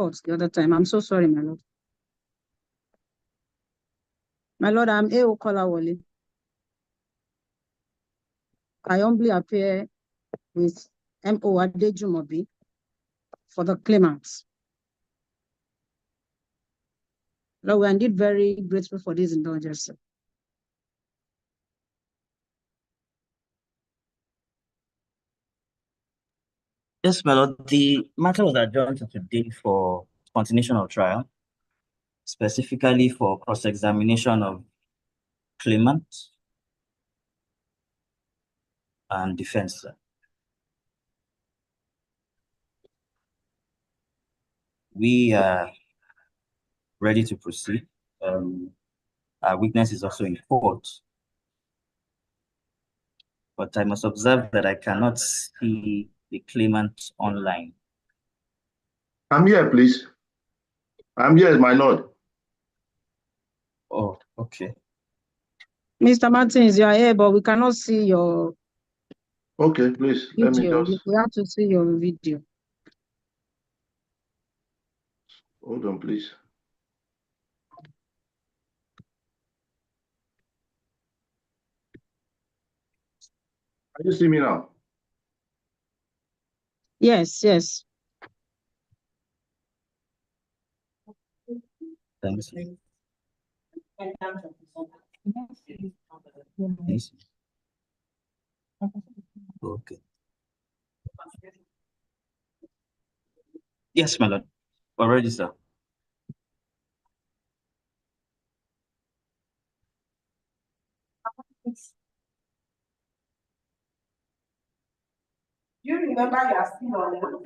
court the other time. I'm so sorry, my lord. My lord, I'm A.O. Kolawole. I humbly appear with M.O. Adejumobi for the claimants. Lord, we are indeed very grateful for this indulgence. Yes, my lord, the matter was adjourned to today for continuation of trial, specifically for cross-examination of claimant and defense. We are ready to proceed. Our witness is also in court, but I must observe that I cannot see the claimant online. I'm here, please. I'm here, my lord. Oh, okay. Mr. Martins, you are here, but we cannot see your Okay, please, let me video. just... We have to see your video. Hold on, please. Can you see me now? Yes, yes. Thanks. Yes. Okay. Yes, my lord. Already, sir. Do you remember you are still on?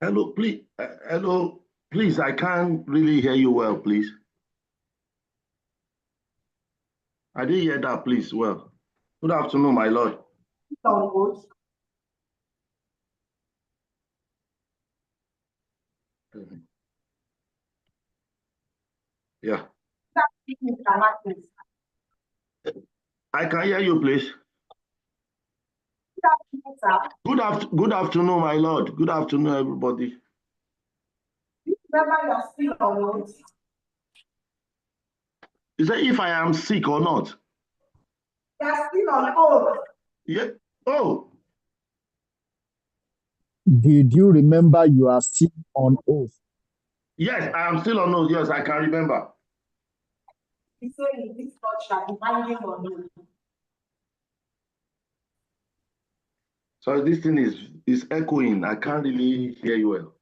Hello, please. Hello, please. I can't really hear you well, please. I didn't hear that, please. Well, good afternoon, my lord. Yeah. I can hear you, please. Good afternoon, my lord. Good afternoon, everybody. Remember, you are still on. Is that if I am sick or not? You are still on oath. Yeah. Oh. Did you remember you are still on oath? Yes, I am still on oath. Yes, I can remember. He said in this court shall be binding on you. So this thing is echoing. I can't really hear you well.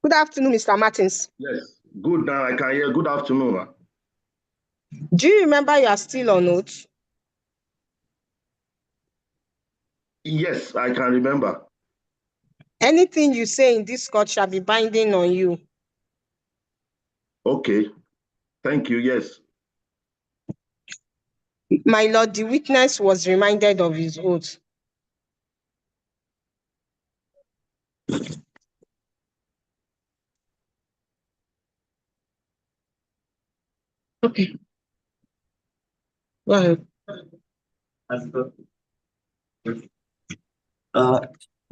Good afternoon, Mr. Martins. Yes. Good now. I can hear. Good afternoon, ma. Do you remember you are still on oath? Yes, I can remember. Anything you say in this court shall be binding on you. Okay. Thank you. Yes. My lord, the witness was reminded of his oath. Okay. Go ahead.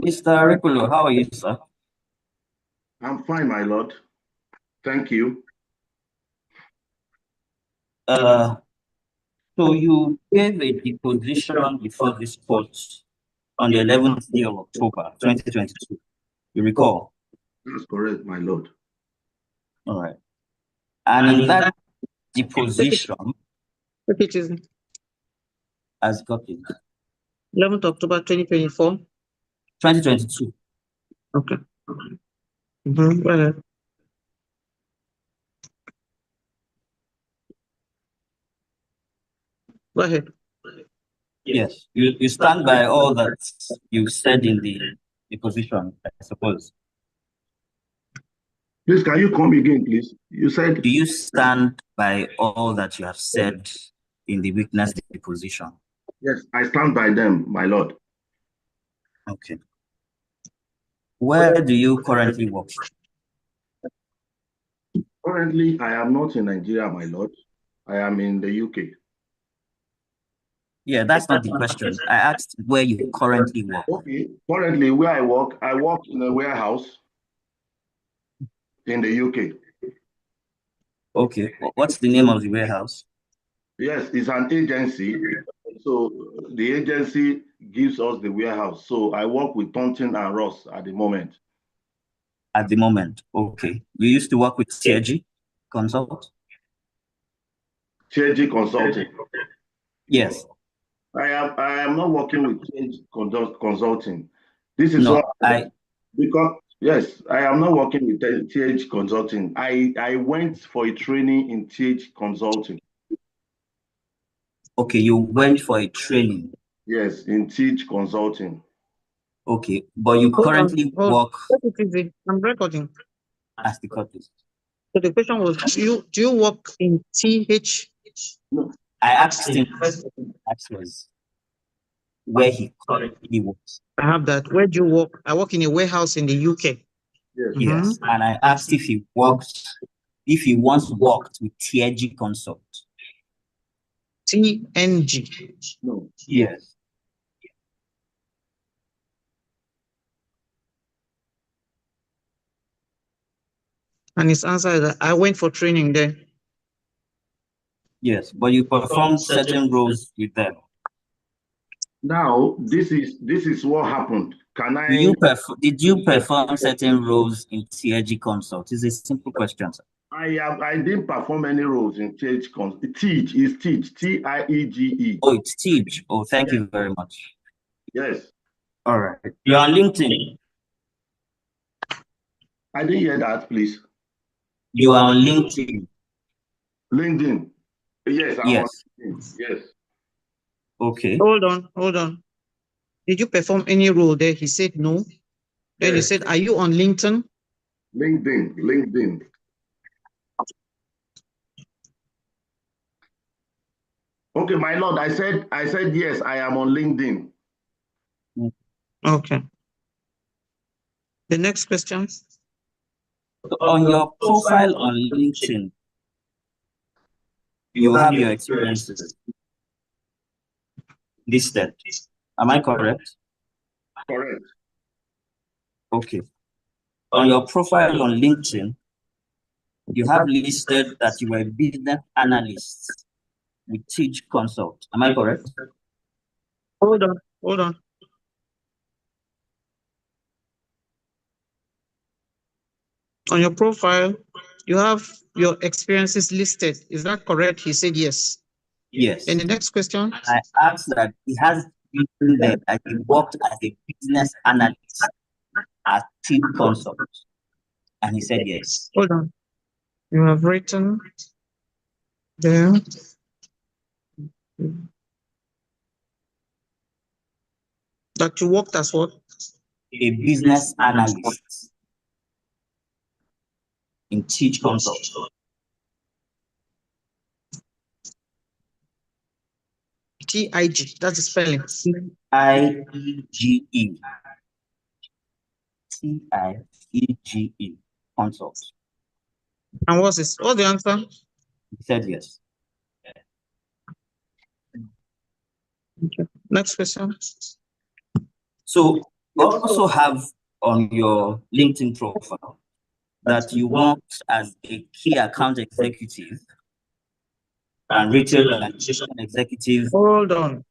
Mr. Rikulo, how are you, sir? I'm fine, my lord. Thank you. So you gave a deposition before this court on the 11th day of October, 2022. You recall? That's correct, my lord. All right. And in that deposition, as copied, 11th October 2024. 2022. Okay. Go ahead. Go ahead. Yes, you stand by all that you said in the deposition, I suppose. Please, can you come again, please? You said... Do you stand by all that you have said in the witness deposition? Yes, I stand by them, my lord. Okay. Where do you currently work? Currently, I am not in Nigeria, my lord. I am in the UK. Yeah, that's not the question. I asked where you currently work. Okay. Currently, where I work in a warehouse in the UK. Okay. What's the name of the warehouse? Yes, it's an agency. So the agency gives us the warehouse. So I work with Thornton and Ross at the moment. At the moment. Okay. You used to work with TG Consult? TG Consulting. Yes. I am not working with TG Consulting. This is No, because yes, I am not working with TH Consulting. I went for a training in TH Consulting. Okay, you went for a training. Yes, in TH Consulting. Okay, but you currently work I'm recording. as the cortis. So the question was, do you work in TH? No, I asked him was where he currently works. I have that. Where do you work? I work in a warehouse in the UK. yes. Yes, and I asked if he once worked with TG Consult. TNG. No. Yes. And his answer is that I went for training there. Yes, but you performed certain roles with them. Now this is what happened. Did you perform certain roles in TG Consult? It's a simple question, sir. I didn't perform any roles in TH Consult. Teach is teach. TIEGE. Oh, it's Teach. Oh, thank you very much. Yes. All right. You're on LinkedIn. I didn't hear that, please. You are on LinkedIn. LinkedIn. Yes, I'm on LinkedIn. Yes. Okay. Hold on. Did you perform any role there? He said no. Then he Yes. said, are you on LinkedIn? LinkedIn. Okay, my lord, I said yes, I am on LinkedIn. Okay. The next question. On your profile on LinkedIn, you have your experiences listed. Am I correct? Correct. Okay. On your profile on LinkedIn, you have listed that you were a business analyst with Teach Consult. Am I correct? Hold on. On your profile, you have your experiences listed. Is that correct? He said yes. Yes. And the next question? I asked that he has written there that he worked as a business analyst at Teach Consult. And he said yes. Hold on. You have written there. That you worked as what? A business analyst in Teach Consult. TIG. That's the spelling. IEGE. TIEGE Consult. And what's this? What's the answer? He said yes. Okay. Next question. So you also have on your LinkedIn profile that you worked as a key account executive and retail and nutrition executive. Hold on.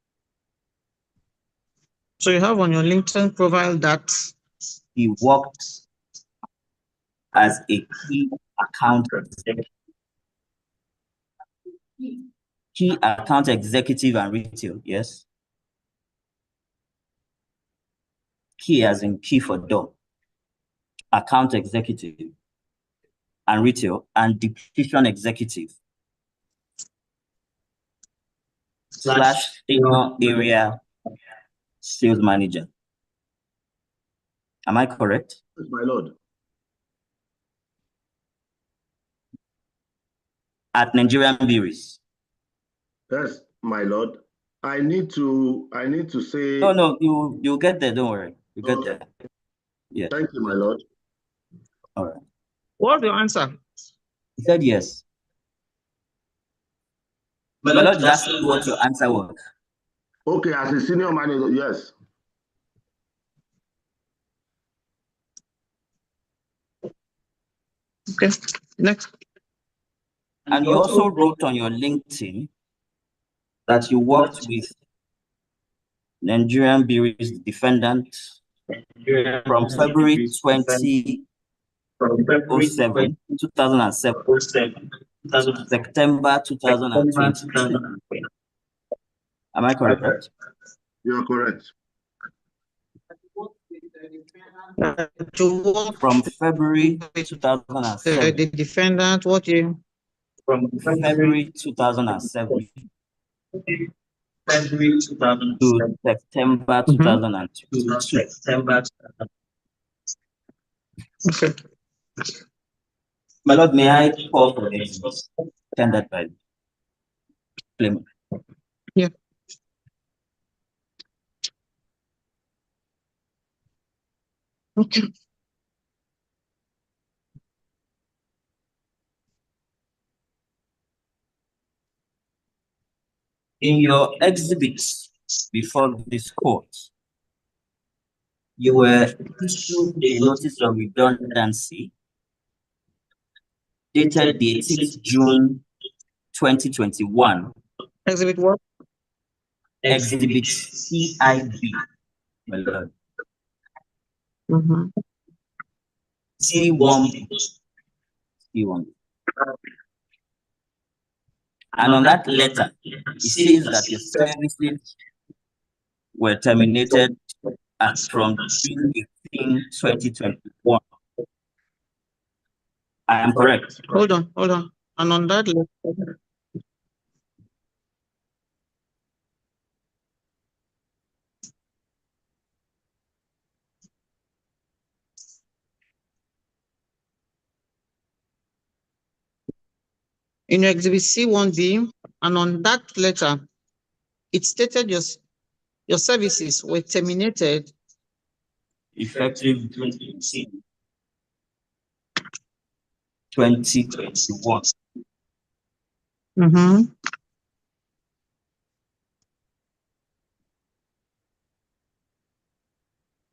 So you have on your LinkedIn profile that he worked as a key account executive. Key account executive and retail, yes. Key as in key for door. Account executive and retail and division executive / senior area sales manager. Am I correct? Yes, my lord. At Nigerian Breweries. Yes, my lord. I need to say No, you'll get there, don't worry. You get there. Yes. Thank you, my lord. All right. What's your answer? He said yes. My lord is asking what your answer was. Okay, as a senior manager, yes. Okay, next. And you also wrote on your LinkedIn that you worked with Nigerian Breweries defendant from February 2007 to September 2022. Am I correct? You are correct. From February 2007 The defendant, what year? from February 2007 to September 2022. Okay. My lord, may I call for the exhibits tendered by the claimant? Yeah. Okay. In your exhibits before this court, you were issued a notice of redundancy dated the 18th June 2021. Exhibit what? Exhibit CIB, my lord. C1B. C1B. And on that letter, it says that your services were terminated from June 18, 2021. I am correct. Hold on. And on that letter, in your exhibit C1B, and on that letter, it stated your services were terminated Effective 2021.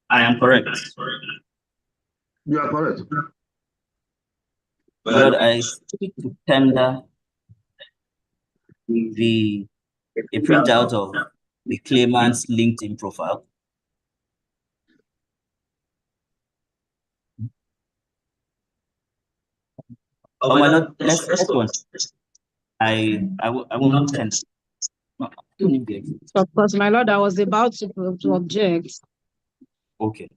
I am correct. You are correct. My lord, I seek to tender a printout of the claimant's LinkedIn profile. Oh, my lord, let's go on. I won't tender. No, don't need the exhibit. Of course, my lord, I was about to object. Okay.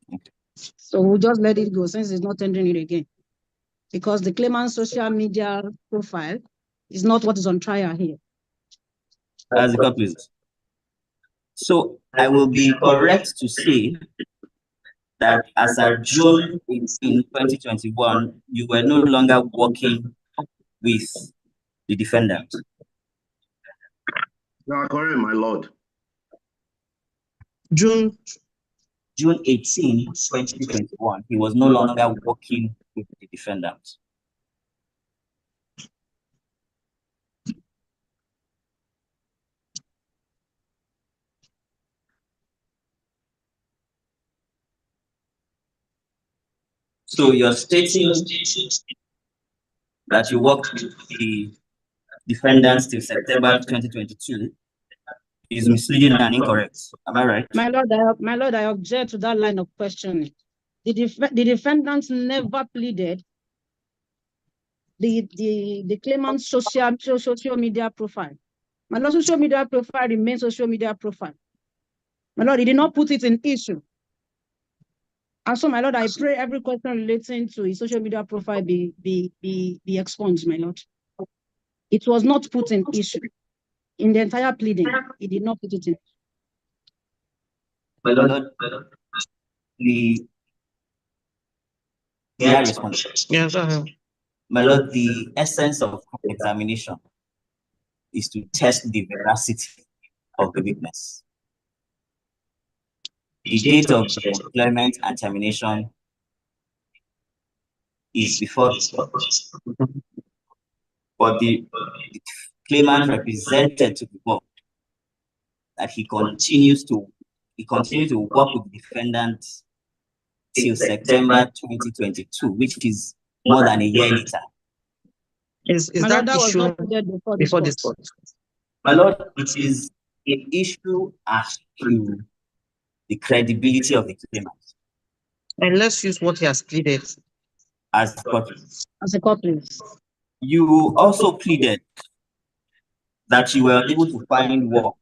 So we'll just let it go since he's not tendering it again. Because the claimant's social media profile is not what is on trial here. As the court pleases. So I will be correct to say that as of June 18, 2021, you were no longer working with the defendant. You are correct, my lord. June 18, 2021, he was no longer working with the defendant. So you're stating that you worked with the defendant till September 2022 is misleading and incorrect. Am I right? My lord, I object to that line of questioning. The defendant never pleaded the claimant's social media profile. My lord, social media profile remains social media profile. My lord, he did not put it in issue. And so, my lord, I pray every question relating to his social media profile be expunged, my lord. It was not put in issue. In the entire pleading, he did not put it in. My lord, may I respond? Yes, I have. My lord, the essence of examination is to test the veracity of the witness. The date of the employment and termination is before the court. But the claimant represented to the board that he continues to work with the defendant till September 2022, which is more than a year later. Is My that lord, that was issue not pleaded before before this this court. court? My lord, it is an issue as to the credibility of the claimant And let's use what he has pleaded. as the court. As a court, please. You also pleaded that you were able to find work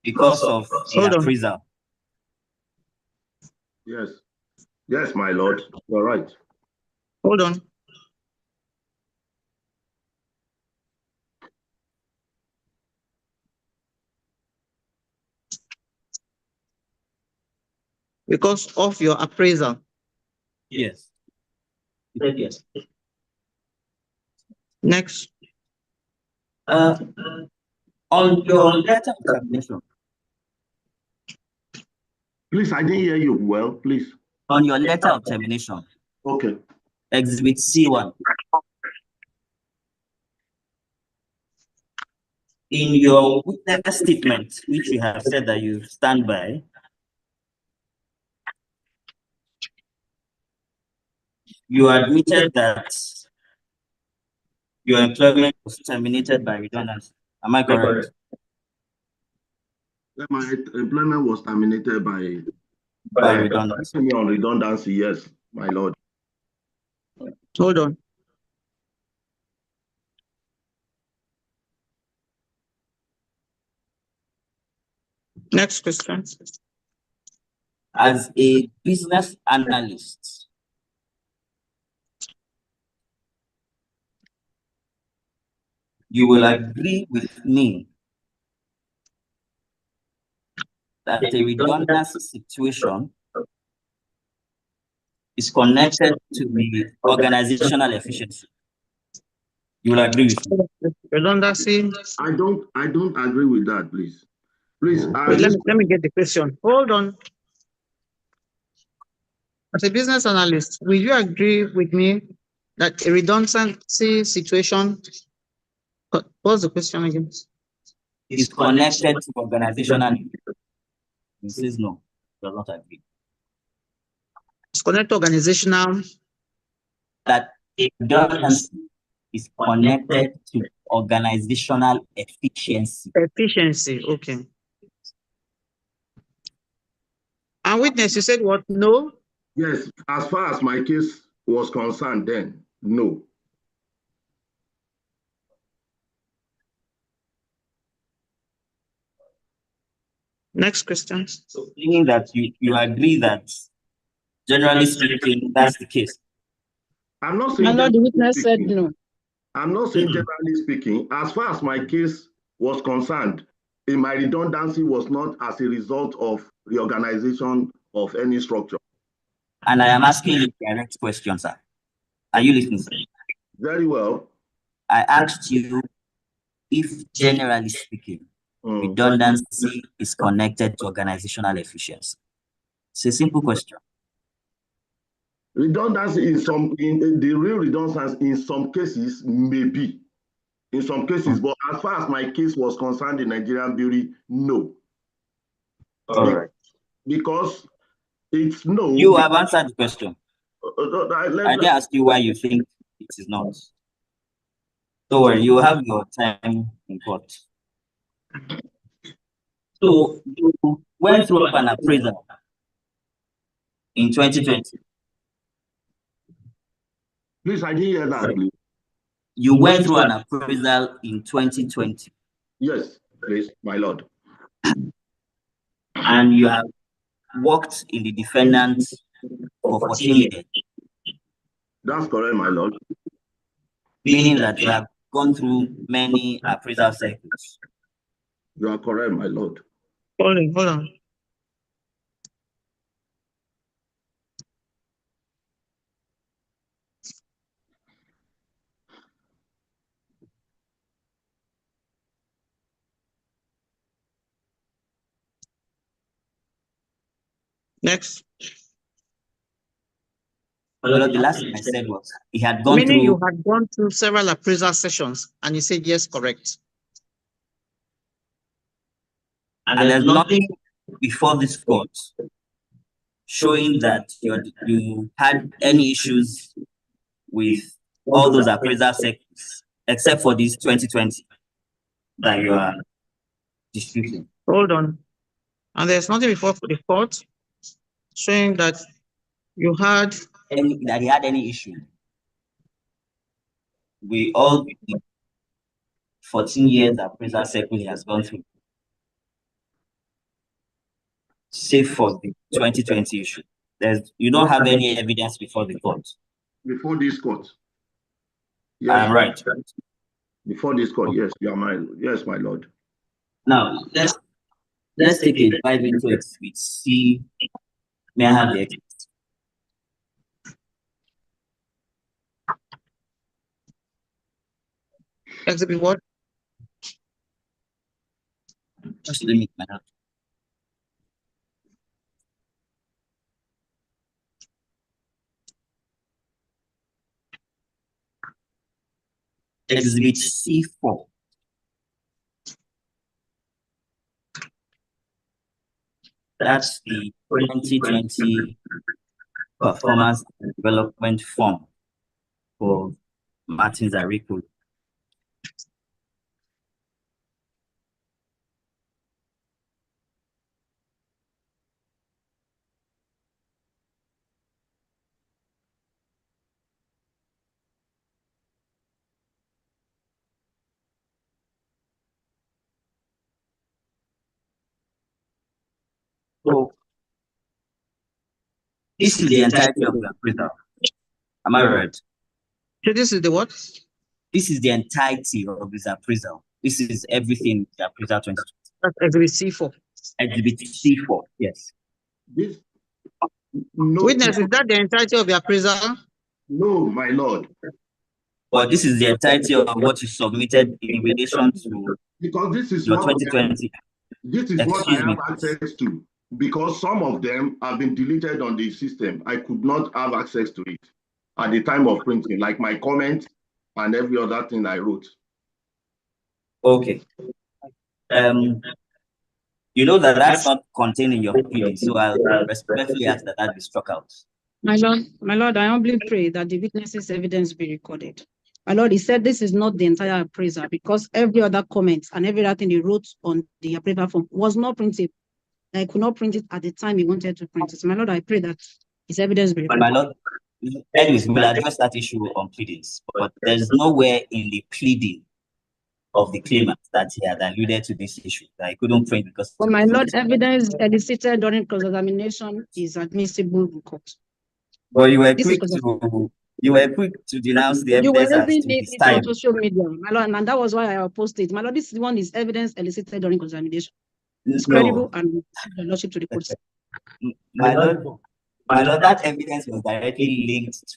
because of the Hold on. appraisal. Yes. Yes, my lord. You're right. Hold on. Because of your appraisal. Yes. Yes. Next. On your letter of termination. Please, I didn't hear you well, please. On your letter of termination, Okay. Exhibit C1. In your witness statement, which you have said that you stand by, you admitted that your employment was terminated by redundancy. Am I correct? My employment was terminated by redundancy. on redundancy, yes, my lord. Hold on. Next question. As a business analyst, you will agree with me that a redundancy situation is connected to the organizational efficiency. You will agree with me. Redundancy. I don't agree with that, please. Please, Wait, let me get the question. Hold on. As a business analyst, will you agree with me that a redundancy situation, what's the question again? Is connected to organizational. He says no, does not agree. It's connected to organizational. That a redundancy is connected to organizational efficiency. Efficiency, okay. And witness, you said what? No? Yes, as far as my case was concerned then, no. Next question. So meaning that you agree that generally speaking, that's the case. I'm not My saying lord, the witness said speaking. no. I'm not saying generally speaking, as far as my case was concerned, in my redundancy was not as a result of reorganization of any structure. And I am asking you direct questions, sir. Are you listening, sir? Very well. I asked you if generally speaking, redundancy is connected to organizational efficiency. It's a simple question. Redundancy in the real redundancy in some cases may be. In some cases, but as far as my case was concerned in Nigerian Beauty, no. All right. Because it's no. You have answered the question. I didn't ask you why you think it is not. Don't worry, you have your time in court. So you went through an appraisal in 2020. Please, I didn't hear that, please. You went through an appraisal in 2020. Yes, please, my lord. And you have worked in the defendant for 14 years. That's correct, my lord. Meaning that you have gone through many appraisal cycles. You are correct, my lord. Hold on. Next. Well, the last thing I said was he had gone Meaning you through, had gone through several appraisal sessions and you said yes, correct. and there's nothing before this court showing that you had any issues with all those appraisal sectors, except for this 2020 that you are disputing. Hold on. And there's nothing before for the court showing that you had That he had any issue. We all 14 years appraisal cycle he has gone through, save for the 2020 issue. You don't have any evidence before the court. Before this court. Yes. Right. Before this court, yes, you are my lord. Now let's take a dive into Exhibit C. May I have the exhibit? exhibit what? Just let me my hand. Exhibit C4. That's the 2020 performance development form for Martins Ariku. So this is the entirety of the appraisal. Am I right? So this is the what? This is the entirety of his appraisal. This is everything the appraisal 2020. That's exhibit C4. Exhibit C4, yes. This no, Witness, is that the entirety of the appraisal? No, my lord. But this is the entirety of what you submitted in relation to because this is your what 2020. This is what I have access to. Because some of them have been deleted on the system. I could not have access to it at the time of printing, like my comment and every other thing I wrote. Okay. You know that that's not contained in your pleading, so I'll respectfully ask that be struck out. My lord, I humbly pray that the witness's evidence be recorded. My lord, he said this is not the entire appraiser because every other comment and every other thing he wrote on the appraisal form was not printed. I could not print it at the time he wanted to print it. My lord, I pray that his evidence be recorded. My lord, anyways, we'll address that issue on pleadings, but there's nowhere in the pleading of the claimant that he had alluded to this issue that he couldn't print because. But my lord, evidence elicited during cross-examination is admissible in court. But you were quick to denounce the evidence as to his time. On social media, my lord, and that was why I opposed it. My lord, this one is evidence elicited during cross-examination. It's credible and the lordship to the court. My lord, that evidence was directly linked to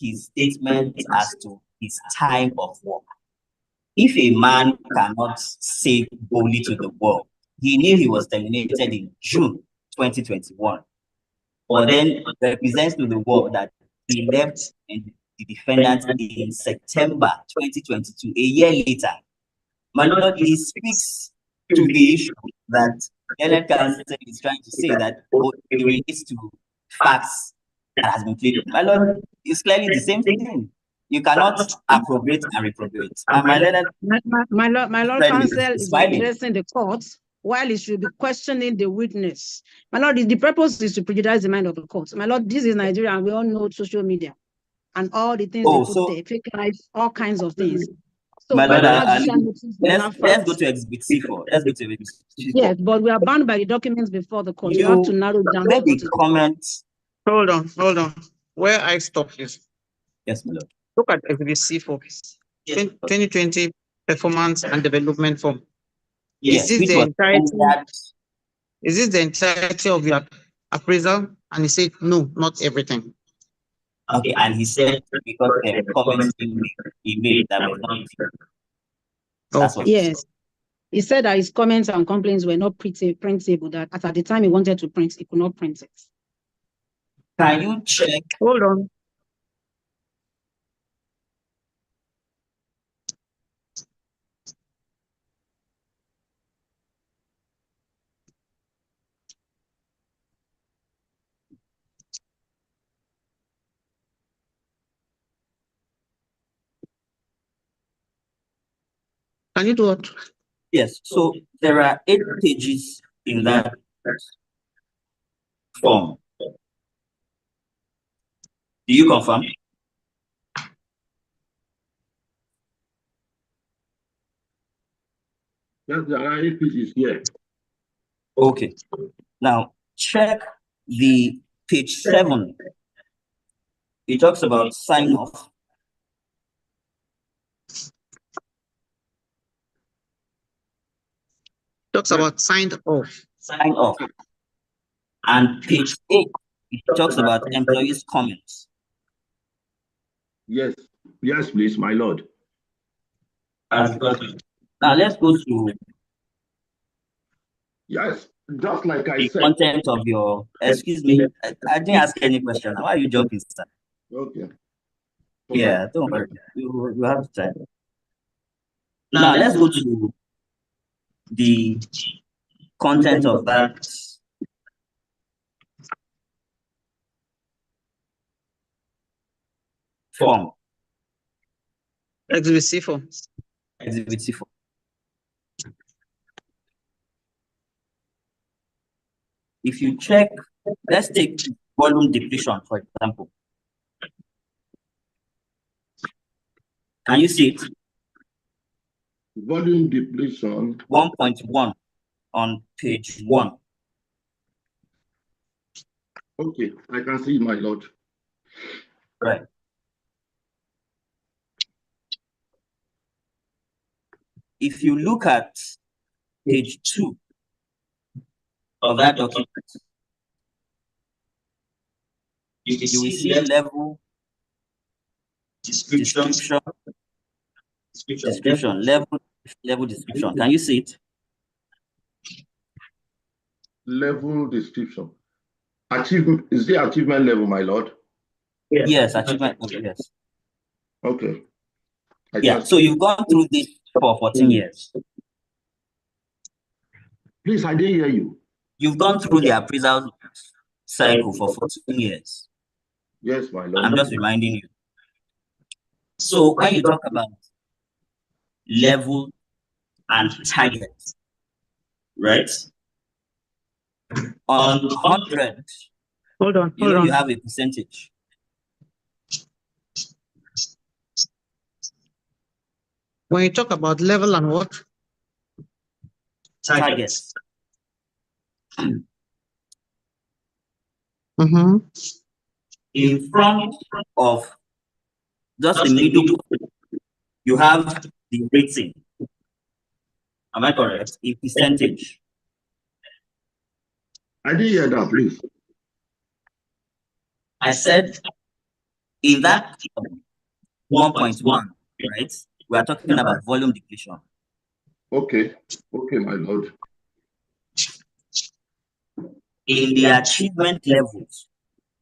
his statement as to his time of work. If a man cannot say boldly to the world, he knew he was terminated in June 2021, but then represents to the world that he left the defendant in September 2022, a year later. My lord, he speaks to the issue that Ellen Counsel is trying to say that it relates to facts that has been pleaded. My lord, it's clearly the same thing. You cannot appropriate and reprobate. And my lord counsel is addressing the court while he should be questioning the witness. My lord, the purpose is to prejudice the mind of the court. My lord, this is Nigeria and we all know social media and all the things they put there, fake life, all kinds of things. So my lord, let's go to Exhibit C4. Let's go to Exhibit C4. Yes, but we are bound by the documents before the court. You have to narrow down. Let the comments. Hold on. Where I stop is. Yes, my lord. Look at Exhibit C4, 2020 performance and development form. Yes, is this the entirety of your appraisal? And he said, no, not everything. Okay, and he said because there were comments he made that was not true. That's what yes. He said that his comments and complaints were not printable, that at the time he wanted to print, he could not print it. Can you check? Hold on. Can you do what? Yes. So there are 8 pages in that form. Do you confirm? Yes, there are 8 pages here. Okay. Now check the page 7. It talks about sign off. Talks about signed off. Sign off. And page 8, it talks about employees' comments. Yes, yes, please, my lord. Now let's go to Yes, just like I the said. content of your, excuse me, I didn't ask any question. Why are you jumping, sir? Okay. Yeah, don't worry. You have time. Now let's go to the content of that form. Exhibit C4. Exhibit C4. If you check, let's take volume depletion, for example. Can you see it? Volume depletion. 1.1 on page 1. Okay, I can see, my lord. Right. If you look at page 2 of that document, you will see level description, level description. Can you see it? Level description. Achievement, is the achievement level, my lord? Yes, achievement level, yes. Okay. Yeah, so you've gone through this for 14 years. Please, I didn't hear you. You've gone through the appraisal cycle for 14 years. Yes, my lord. I'm just reminding you. So when you talk about level and target, right? On 100, Hold on. you have a percentage. When you talk about level and what? Targets. In front of just the middle, you have the rating. Am I correct? In percentage. I didn't hear that, please. I said in that 1.1, right? We are talking about volume depletion. Okay. Okay, my lord. In the achievement levels,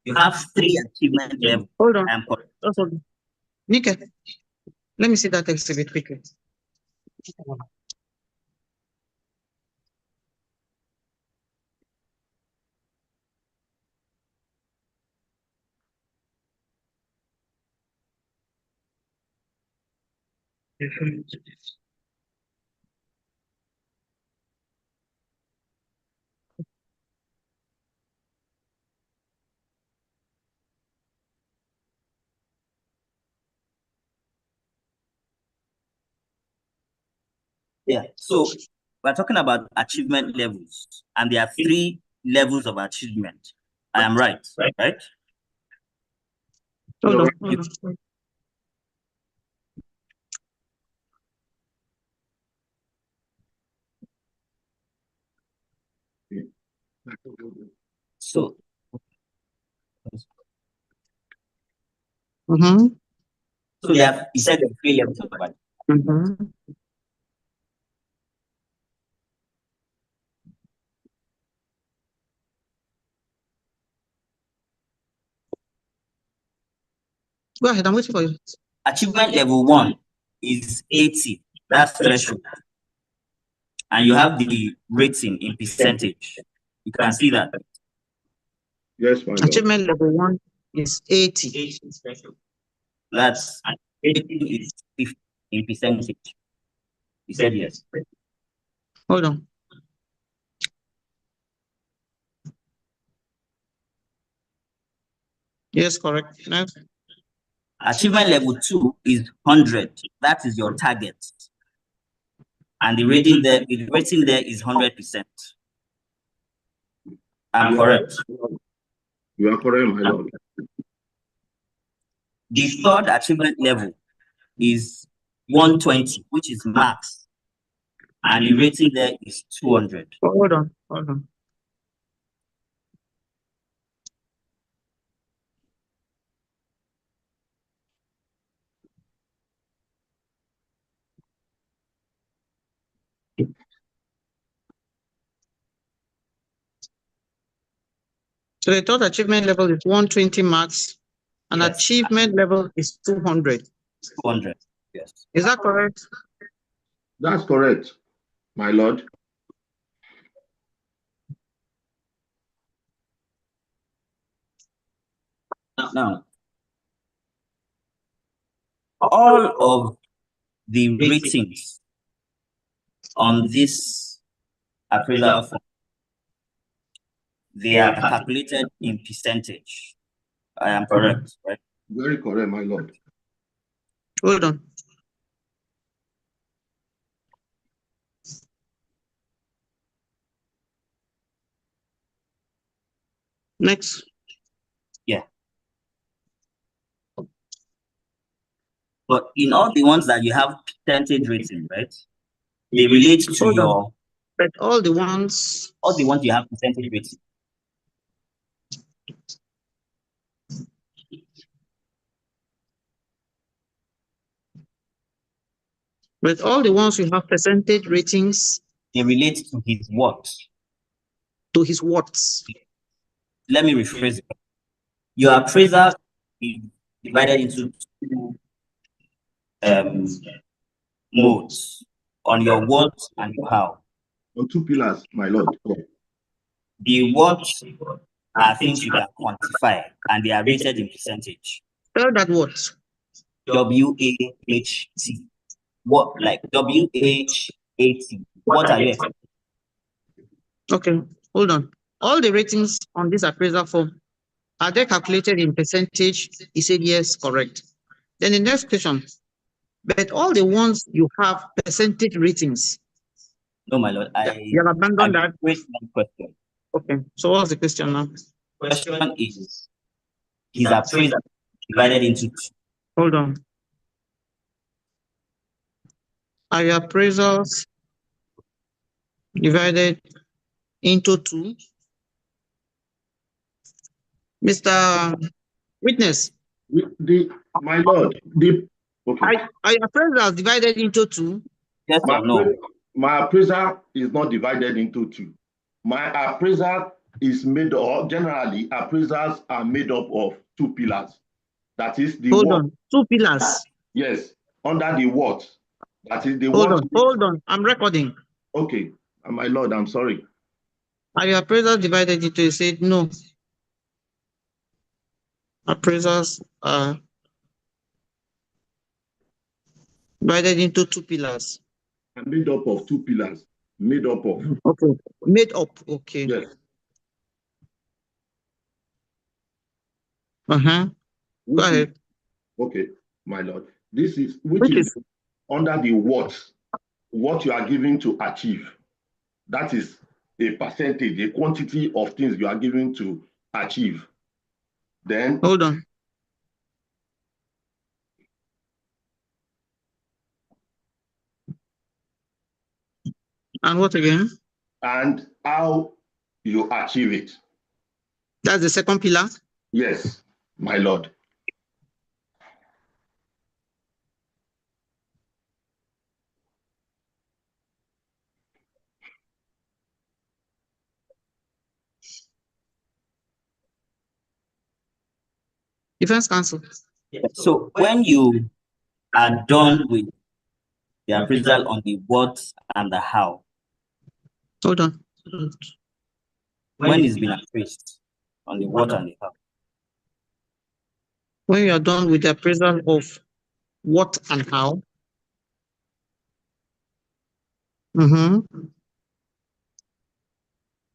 you have 3 achievement levels. Hold on. I am correct. Just hold on. Nike, let me see that exhibit quickly. Yeah, so we're talking about achievement levels, and there are 3 levels of achievement. I am right, right? Hold on. So so you said there are 3 levels of achievement. Go ahead, I'm waiting for you. Achievement level 1 is 80. That's threshold. And you have the rating in percentage. You can see that. Yes, my lord. Achievement level 1 is 80. That's 80 is 50 in percentage. He said yes. Hold on. Yes, correct. Next. Achievement level 2 is 100. That is your target. And the rating there is 100%. I'm correct. You are correct, my lord. The third achievement level is 120, which is max. And the rating there is 200. Hold on. Hold on. So the third achievement level is 120 marks, and Yes. achievement level is 200. 200. Yes. Is that correct? That's correct, my lord. Now, all of the ratings on this appraisal form, they are calculated in percentage. I am correct, right? Very correct, my lord. Hold on. Next. Yeah. But in all the ones that you have percentage rating, right? They relate to Hold on. your But all the ones you have percentage rating. But all the ones who have percentage ratings They relate to his what? to his words. Let me rephrase it. Your appraisal is divided into two modes, on your what and your how. On 2 pillars, my lord. The what are things you can quantify, and they are rated in percentage. Spell that word. WAHT. What, like WHAT? What are you expecting? Okay, hold on. All the ratings on this appraisal form, are they calculated in percentage? He said yes, correct. Then the next question, but all the ones you have percentage ratings. No, my lord, You have abandoned that. Raised one question. Okay, so what's the question now? Question is, his appraisal divided into two. Hold on. Are your appraisals divided into two? Mr. Witness, My lord, okay. are your appraisals divided into two? Yes or no? My appraisal is not divided into two. My appraisal is made of, generally, appraisals are made up of 2 pillars. That is the Hold what? on, 2 pillars. Yes, under the what? That is the Hold what? on, hold on, I'm recording. Okay, my lord, I'm sorry. Are your appraisals divided into? You said no. Appraisals are divided into 2 pillars. Made up of 2 pillars. Made up of. Okay, made up. Okay. Yes. Go ahead. Okay, my lord. This is which is under the what you are giving to achieve. That is a percentage, a quantity of things you are giving to achieve. Then hold on. And what again? And how you achieve it. That's the second pillar? Yes, my lord. Defense counsel. So when you are done with the appraisal on the what and the how, hold on. When it's been appraised on the what and the how. When you are done with the appraisal of what and how, Mm-hmm.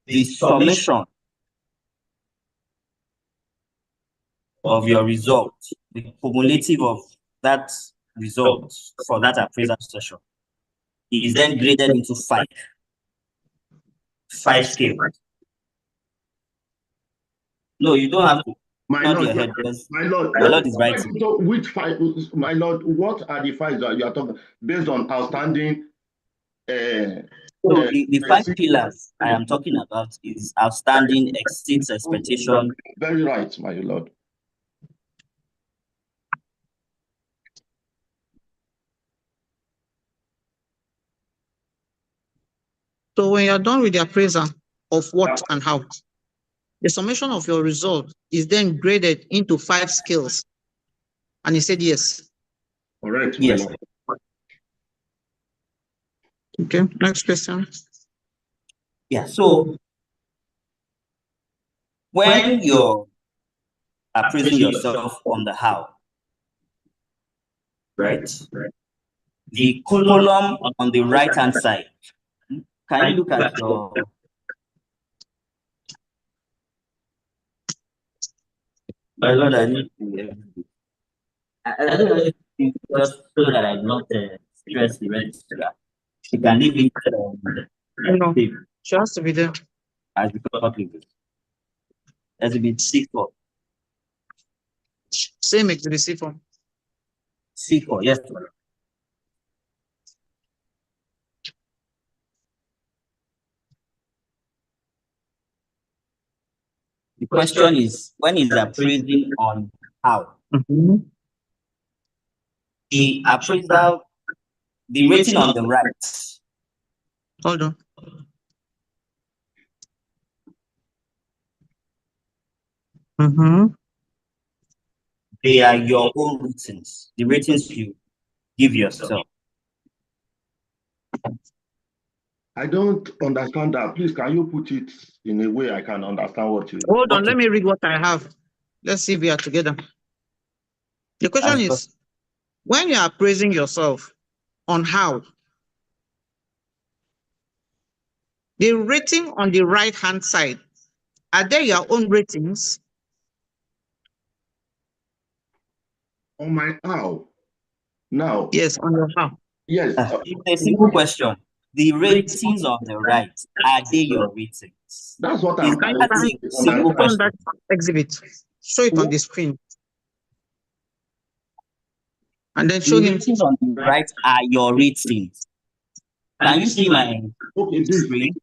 The summation of your result, the cumulative of that result for that appraisal session is then graded into five scales. No, you don't have to nod your head because my lord, is writing. so which five, my lord, what are the fives that you are talking based on outstanding? So the five pillars I am talking about is outstanding, exceeds expectation. Very right, my lord. So when you're done with the appraisal of what and how, the summation of your result is then graded into 5 scales. And he said yes. Correct, yes. my lord. Okay, next question. Yeah, so when you're appraising yourself on the how, right? The column on the right-hand side, can you look at your... My lord, I need to... I don't know if just so that I not stress the registrar. You can leave it No, she has to be there. as the public. As a bit C4. Same exhibit C4. C4, yes. The question is, when is appraising on how? Mm-hmm. The appraisal, the rating on the right. Hold on. Mm-hmm. They are your own ratings, the ratings you give yourself. I don't understand that. Please, can you put it in a way I can understand what you... Hold on, let me read what I have. Let's see if we are together. The question is, when you are praising yourself on how, the rating on the right-hand side, are they your own ratings? On my how? Now. Yes, on your how. Yes. It's a simple question. The ratings on the right, are they your ratings? That's what I'm Can trying you simple put on question. that exhibit? Show it on the screen. And then show The him. ratings on the right are your ratings. Can you see my screen?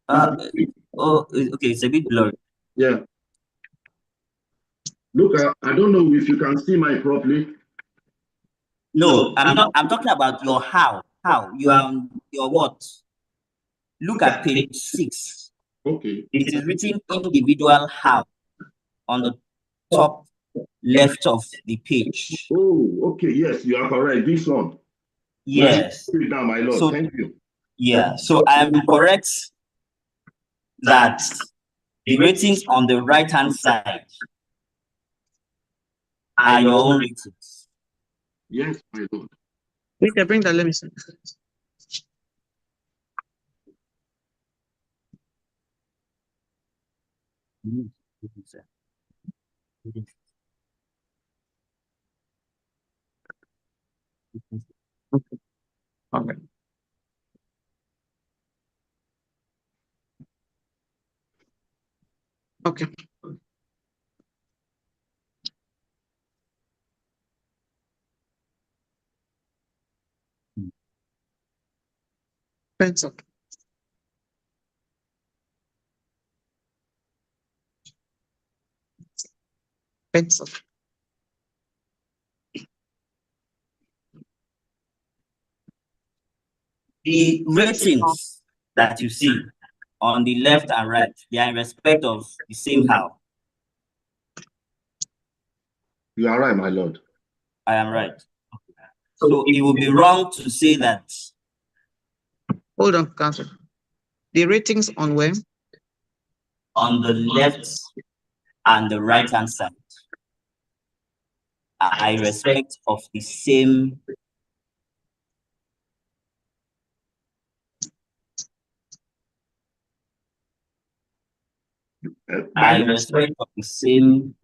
Oh, okay, it's a bit blurry. Yeah. Look, I don't know if you can see mine properly. No, I'm not. I'm talking about your how. How you are on your what? Look at page 6. Okay. It is written individual how on the top left of the page. Oh, okay. Yes, you are correct. This one. Yes. Now, my lord. So, thank you. yeah. So I am correct that the ratings on the right-hand side are your own ratings. Yes, my lord. We can bring that, let me see. Okay. Okay. Okay. Pencil. Pencil. The ratings that you see on the left and right, they are in respect of the same how. You are right, my lord. I am right. So it would be wrong to say that. Hold on, Council. The ratings on where? On the left and the right-hand side are in respect of the same Are you referring to the same?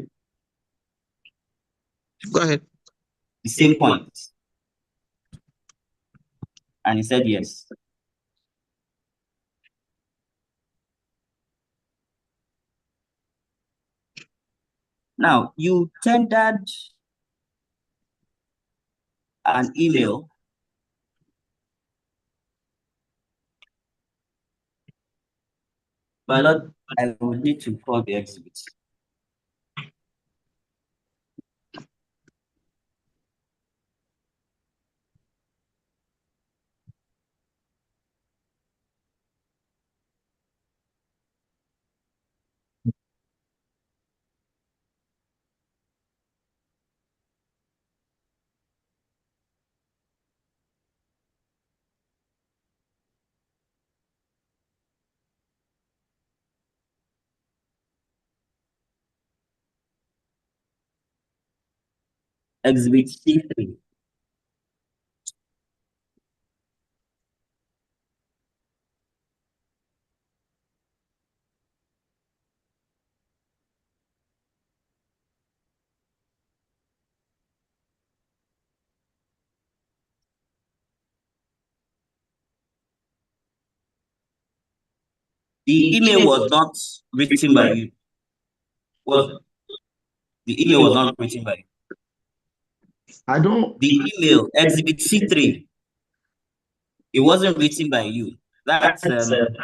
Go ahead. The same point? And he said yes. Now, you tendered an email but I would need to call the exhibit. Exhibit C3. The email was not written by you. The email was not written by you. I don't. The email, Exhibit C3, it wasn't written by you. That's Exhibit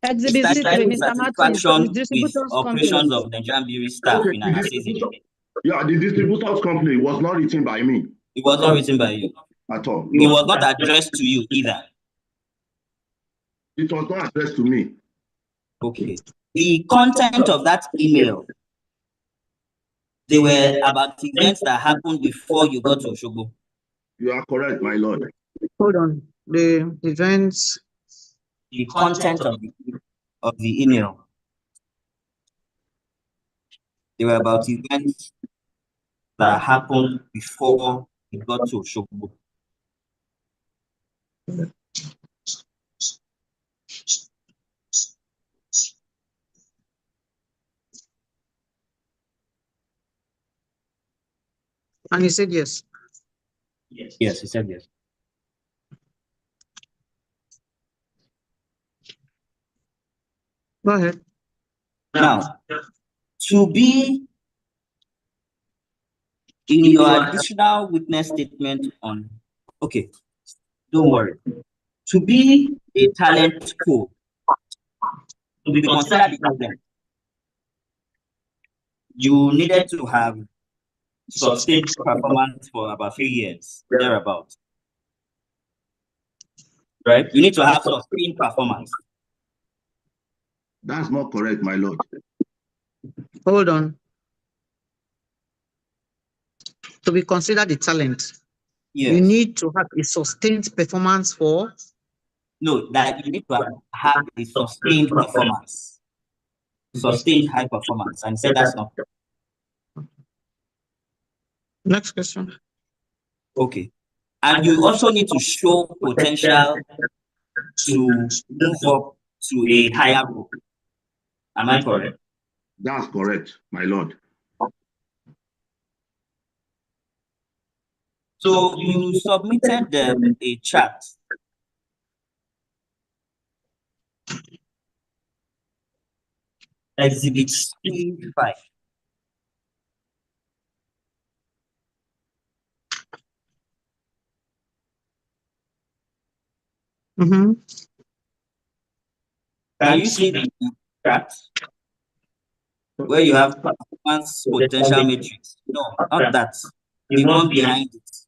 C3, Mr. Martin, satisfaction is with distributors operations company. of the Nigerian Brewery staff in an assessing. Yeah, the distributors company was not written by me It was not written by you. at all. It No, was not addressed to you either. it was not addressed to me. Okay. The content of that email, they were about events that happened before you got to Osogbo. You are correct, my lord. Hold on. The events. The content of the email, they were about events that happened before you got to Osogbo. And he said yes. Yes, he said yes. Go ahead. Now, to be in your additional witness statement on, okay, don't worry. To be a talent pool, to be considered a talent, you needed to have sustained performance for about 3 years, thereabout. Right? You need to have sustained performance. That's not correct, my lord. Hold on. To be considered a talent, Yes. you need to have a sustained performance for. No, that you need to have a sustained performance, sustained high performance. And he said that's not. Next question. Okay. And you also need to show potential to move up to a higher role. Am I correct? That's correct, my lord. So you submitted a chart. Exhibit C5. Mm-hmm. Can you see the chart where you have performance potential matrix? No, not that. The one behind it.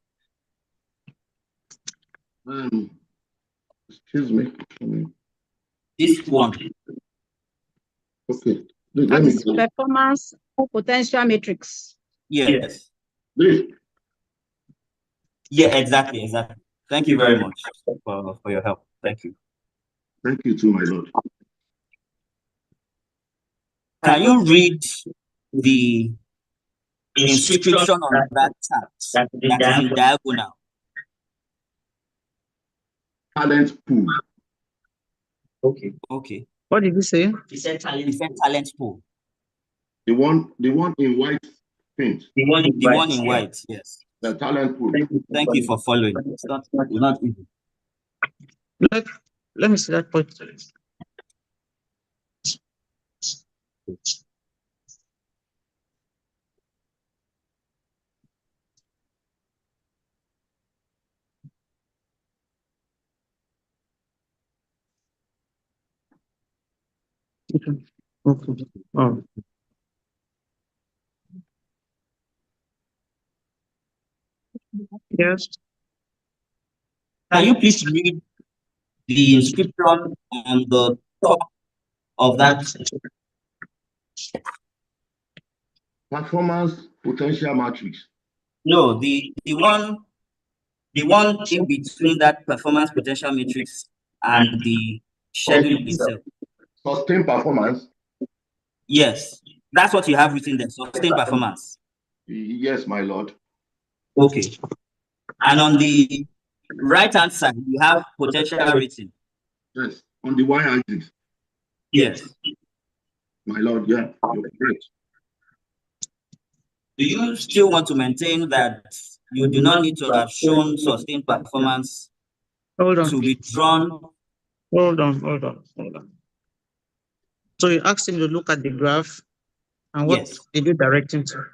Excuse me. This one. Okay. That is performance potential matrix. Yes. Please. Yeah, exactly. Thank you very much for your help. Thank you. Thank you too, my lord. Can you read the inscription on that chart that is in diagonal? Talent pool. Okay. What did you say? He said talent pool. The one in white paint. The one in white, yes. The talent pool. Thank you for following. It's not easy. Let me see that point. Okay. Oh. Yes. Can you please read the inscription on the top of that? Performance potential matrix. No, the one in between that performance potential matrix and the schedule itself. Sustained performance. Yes, that's what you have written there. Sustained performance. Yes, my lord. Okay. And on the right-hand side, you have potential rating. Yes, on the y-axis. Yes. My lord, yeah, you're correct. Do you still want to maintain that you do not need to have shown sustained performance to be drawn? Hold on. So you asked him to look at the graph, and what did you direct him to?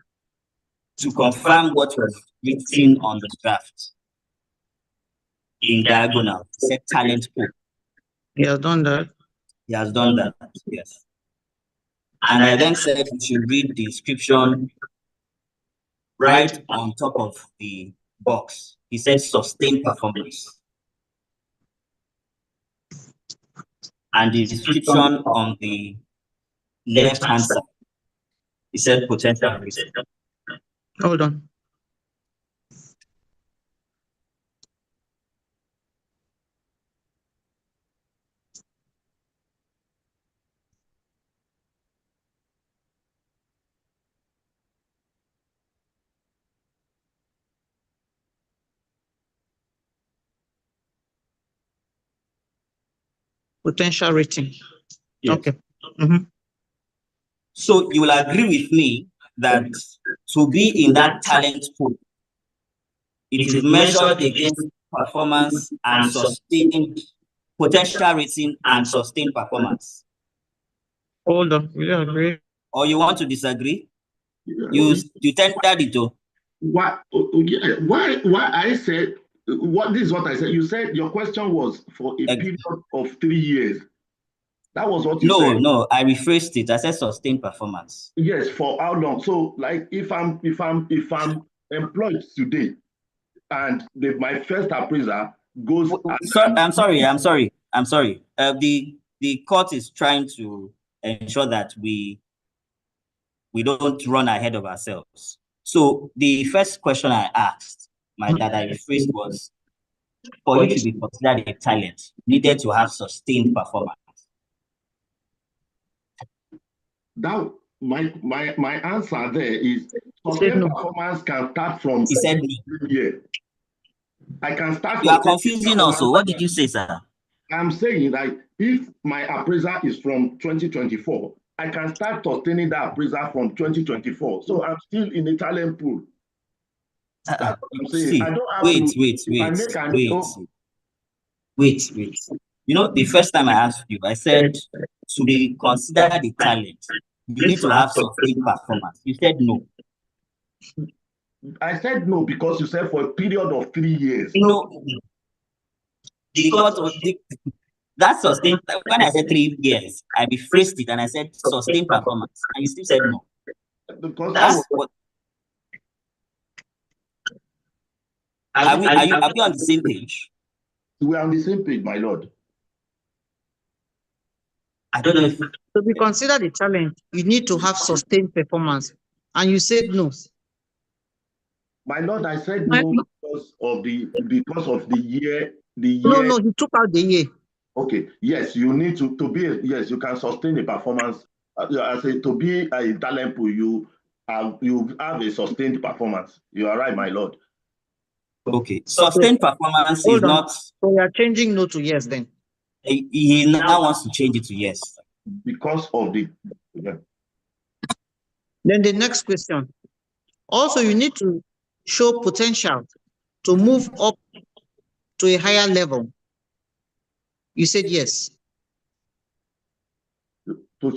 To confirm what was written on the draft in diagonal. He said talent pool. He has done that. He has done that, yes. And I then said we should read the inscription right on top of the box. He said sustained performance. And the inscription on the left-hand side, he said potential rating. Hold on. Potential rating. Yes. Okay. So you will agree with me that to be in that talent pool, it is measured against performance and sustained potential rating and sustained performance. Hold on. We agree. Or you want to disagree? You tendered it though. Why I said this is what I said. You said your question was for a period of 3 years. That was what you said. No, I rephrased it. I said sustained performance. Yes, for how long? So, like, if I'm employed today, and my first appraiser goes. I'm sorry. The court is trying to ensure that we don't run ahead of ourselves. So the first question I asked, that I rephrased was, for you to be considered a talent, needed to have sustained performance. That my answer there is sustained performance can start from. He said yeah. I can start. You are confusing also. What did you say, sir? I'm saying that if my appraiser is from 2024, I can start sustaining that appraiser from 2024. So I'm still in the talent pool. That's what I'm saying. See, I don't have wait. You know, the first time I asked you, I said to be considered a talent, you need to have sustained performance. You said no. I said no because you said for a period of 3 years. No, because that sustained. When I said 3 years, I rephrased it and I said sustained performance, and you still said no. Because that's what. Are we on the same page? We are on the same page, my lord. I don't know if to be considered a talent, you need to have sustained performance, and you said no. My lord, I said no because of the year. No, he took out the year. Okay, yes, you need to be yes, you can sustain a performance. I say to be a talent pool, you have a sustained performance. You are right, my lord. Okay, sustained performance is not. So we are changing no to yes then. He now wants to change it to yes. because of the. Yeah. Then the next question. Also, you need to show potential to move up to a higher level. You said yes. To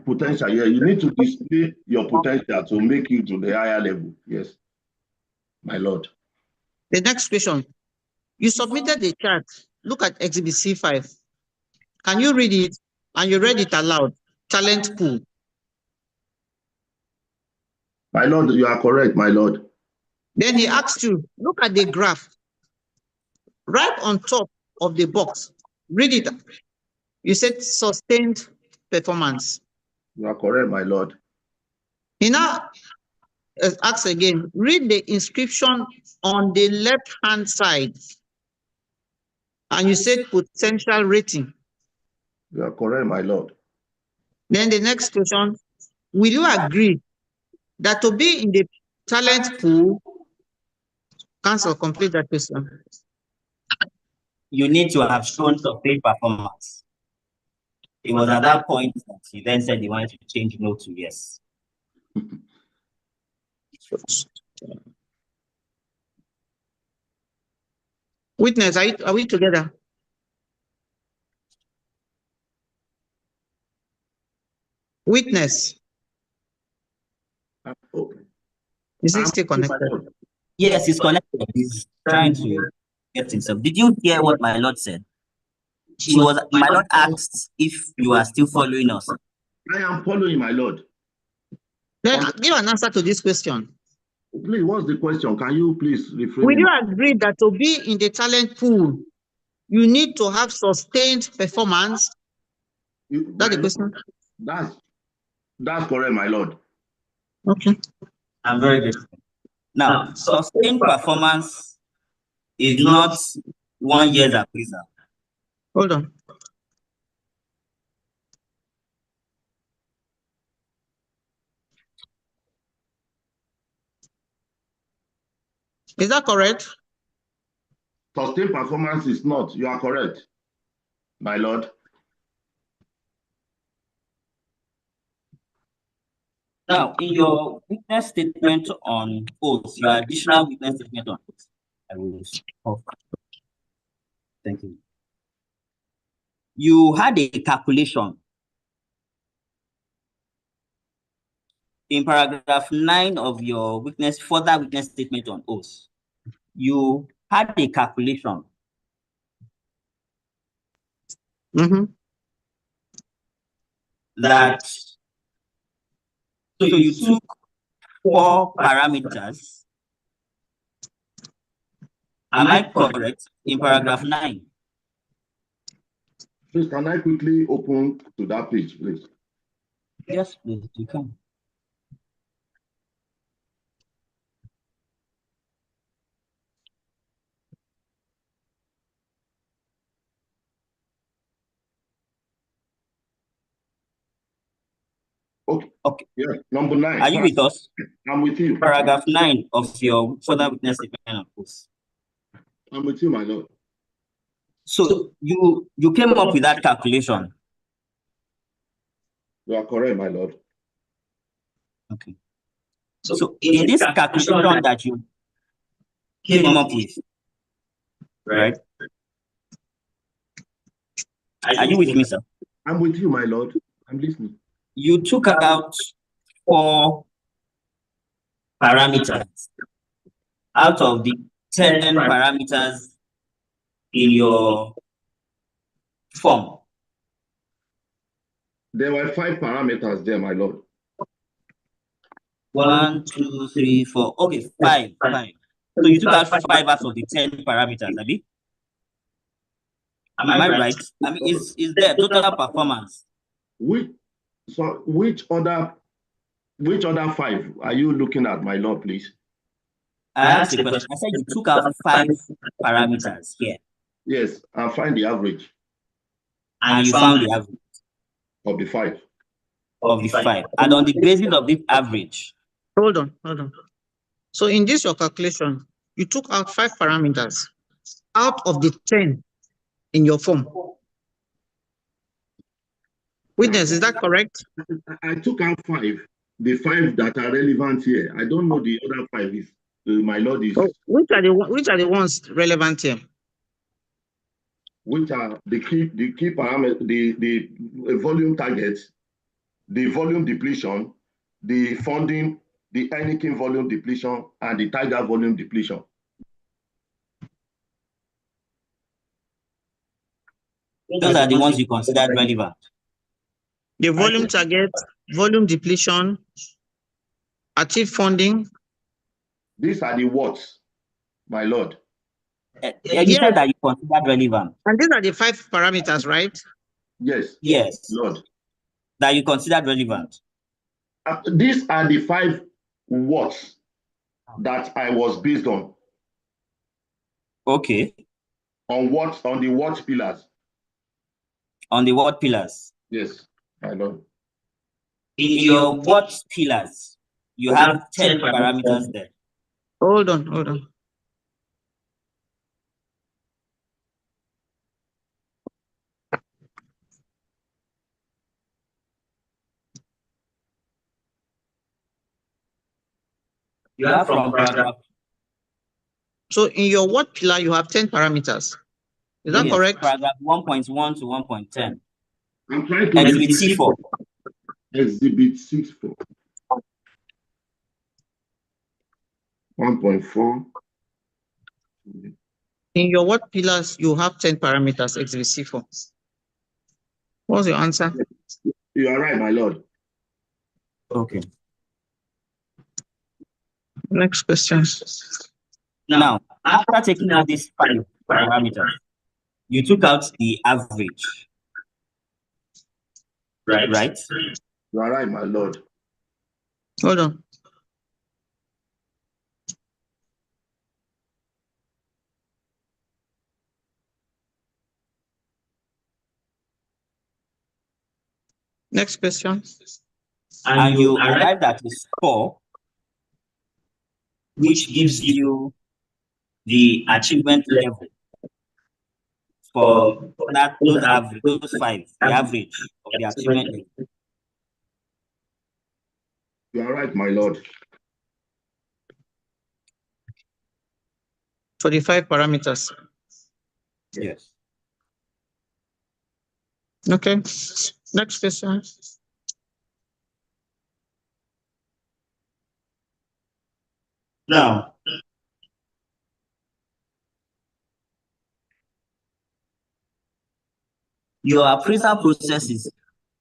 potential, yeah. You need to display your potential to make you to the higher level. Yes, my lord. The next question. You submitted the chart. Look at Exhibit C5. Can you read it? And you read it aloud. Talent pool. My lord, you are correct, my lord. Then he asked you, look at the graph. Right on top of the box. Read it. You said sustained performance. You are correct, my lord. He now asks again, read the inscription on the left-hand side. And you said potential rating. You are correct, my lord. Then the next question, will you agree that to be in the talent pool, cancel, complete that question. You need to have shown sustained performance. It was at that point that he then said he wanted to change no to yes. Witness, are we together? Witness. Okay. Is he still connected? Yes, he's connected. He's trying to get himself. Did you hear what my lord said? My lord asked if you are still following us. I am following, my lord. Then give an answer to this question. Please, what's the question? Can you please rephrase? Will you agree that to be in the talent pool, you need to have sustained performance? That's the question. That's correct, my lord. Okay. I'm very grateful. Now, sustained performance is not 1 year's appraisal. Hold on. Is that correct? Sustained performance is not. You are correct, my lord. Now, in your witness statement on oath, your additional witness statement on oath, I will stop. Thank you. You had a calculation in paragraph 9 of your further witness statement on oath. You had a calculation. That so you took 4 parameters. Am I correct? In paragraph 9. Please, can I quickly open to that page, please? Yes, please, you can. Okay. Yeah, number 9. Are you with us? I'm with you. Paragraph 9 of your further witness statement of oath. I'm with you, my lord. So you came up with that calculation. You are correct, my lord. Okay. So in this calculation that you came up with, right? Are you with me, sir? I'm with you, my lord. I'm listening. You took out 4 parameters out of the 10 parameters in your form. There were 5 parameters there, my lord. 1, 2, 3, 4. Okay, 5. So you took out 5 out of the 10 parameters, Abi? Am I right? I mean, is there total performance? Which other 5 are you looking at, my lord, please? I asked the question. I said you took out 5 parameters here. Yes, and find the average. And you found the average of the 5. Of the 5. And on the basis of this average. Hold on. So in this your calculation, you took out 5 parameters out of the 10 in your form. Witness, is that correct? I took out 5. The 5 that are relevant here. I don't know the other 5. Is my lord is Oh, which are the ones relevant here? which are the key parameters, the volume targets, the volume depletion, the funding, the Heineken volume depletion, and the Tiger volume depletion. Those are the ones you considered relevant. The volume target, volume depletion, achieve funding. These are the watts, my lord. You said that you considered relevant. And these are the 5 parameters, right? Yes. Yes. Lord. That you considered relevant. These are the 5 watts that I was based on. Okay. On the watch pillars. On the what pillars? Yes, my lord. In your what pillars, you have 10 parameters there. Hold on. You have from paragraph. So in your what pillar, you have 10 parameters. Is that correct? Paragraph 1.1 to 1.10. I'm trying to Exhibit C4. Exhibit C4. 1.4. In your what pillars, you have 10 parameters, exhibit C4. What's your answer? You are right, my lord. Okay. Next question. Now, after taking out these 5 parameters, you took out the average. Right? You are right, my lord. Hold on. Next question. And you arrived at a score which gives you the achievement level for those 5, the average of the achievement level. You are right, my lord. For the 5 parameters. Yes. Okay. Next question. Now, your appraisal process is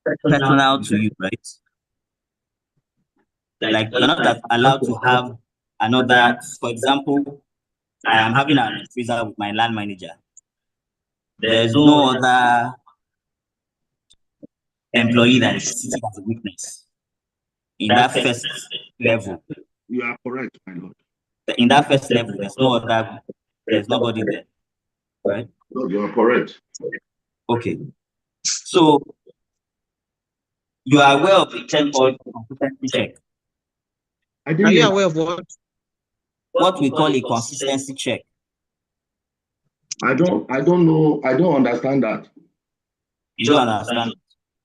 personal to you, right? Like, you're not allowed to have another. For example, I am having an appraisal with my land manager. There's no other employee that is sitting as a witness in that first level. You are correct, my lord. In that first level, there's nobody there, right? Lord, you are correct. Okay. So you are aware of the term called consistency check. Are you aware of what? What we call a consistency check. I don't know. I don't understand that. You don't understand?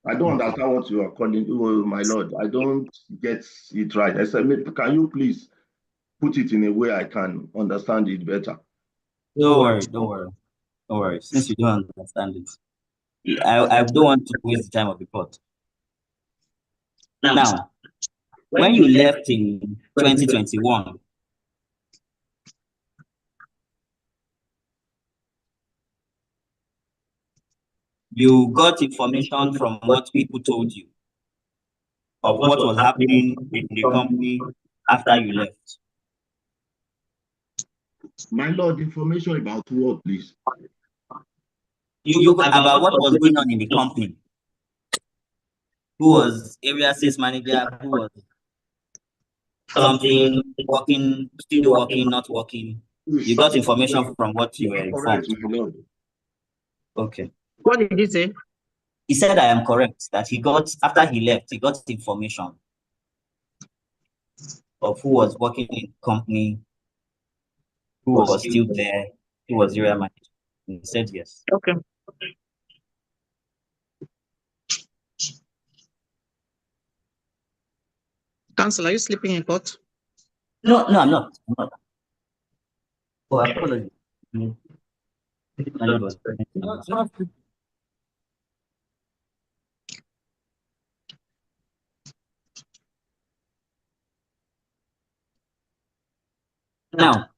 I don't understand what you are calling, my lord. I don't get it right. I said, can you please put it in a way I can understand it better? Don't worry. Since you don't understand it, I don't want to waste the time of the court. Now, when you left in 2021, you got information from what people told you of what was happening in the company after you left. My lord, information about what, please? You about what was going on in the company. Who was area sales manager? Who was something working, still working, not working? You got information from what you were informed. Correct, my lord. Okay. What did he say? He said I am correct, that after he left, he got information of who was working in the company, who was still there, who was area manager. He said yes. Okay. Counsel, are you sleeping in court? No, I'm not. Oh, apologies. My lord was now,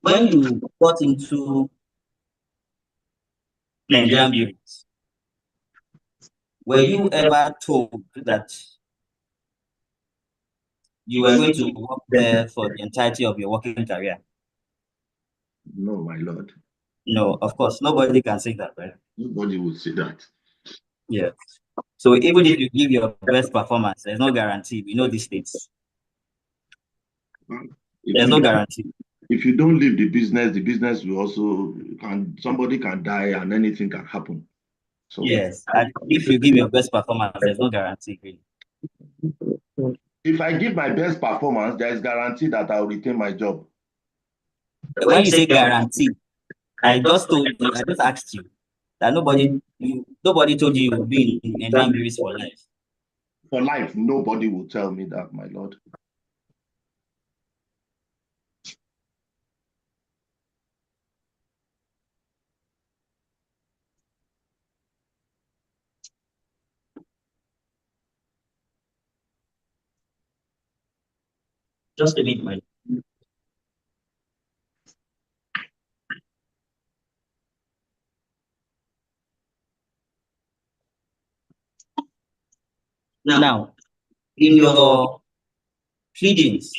when you got into Nigerian buildings, were you ever told that you were going to work there for the entirety of your working career? No, my lord. No, of course, nobody can say that, right? Nobody would say that. Yeah. So even if you give your best performance, there's no guarantee. We know these states. There's no guarantee. If you don't leave the business will also somebody can die and anything can happen. So Yes, and if you give your best performance, there's no guarantee, really. if I give my best performance, there is guarantee that I'll retain my job. When you say guarantee, I just asked you that nobody told you you'll be in Nigerian breweries for life. For life, nobody will tell me that, my lord. Just a minute, my lord. Now, in your pleadings,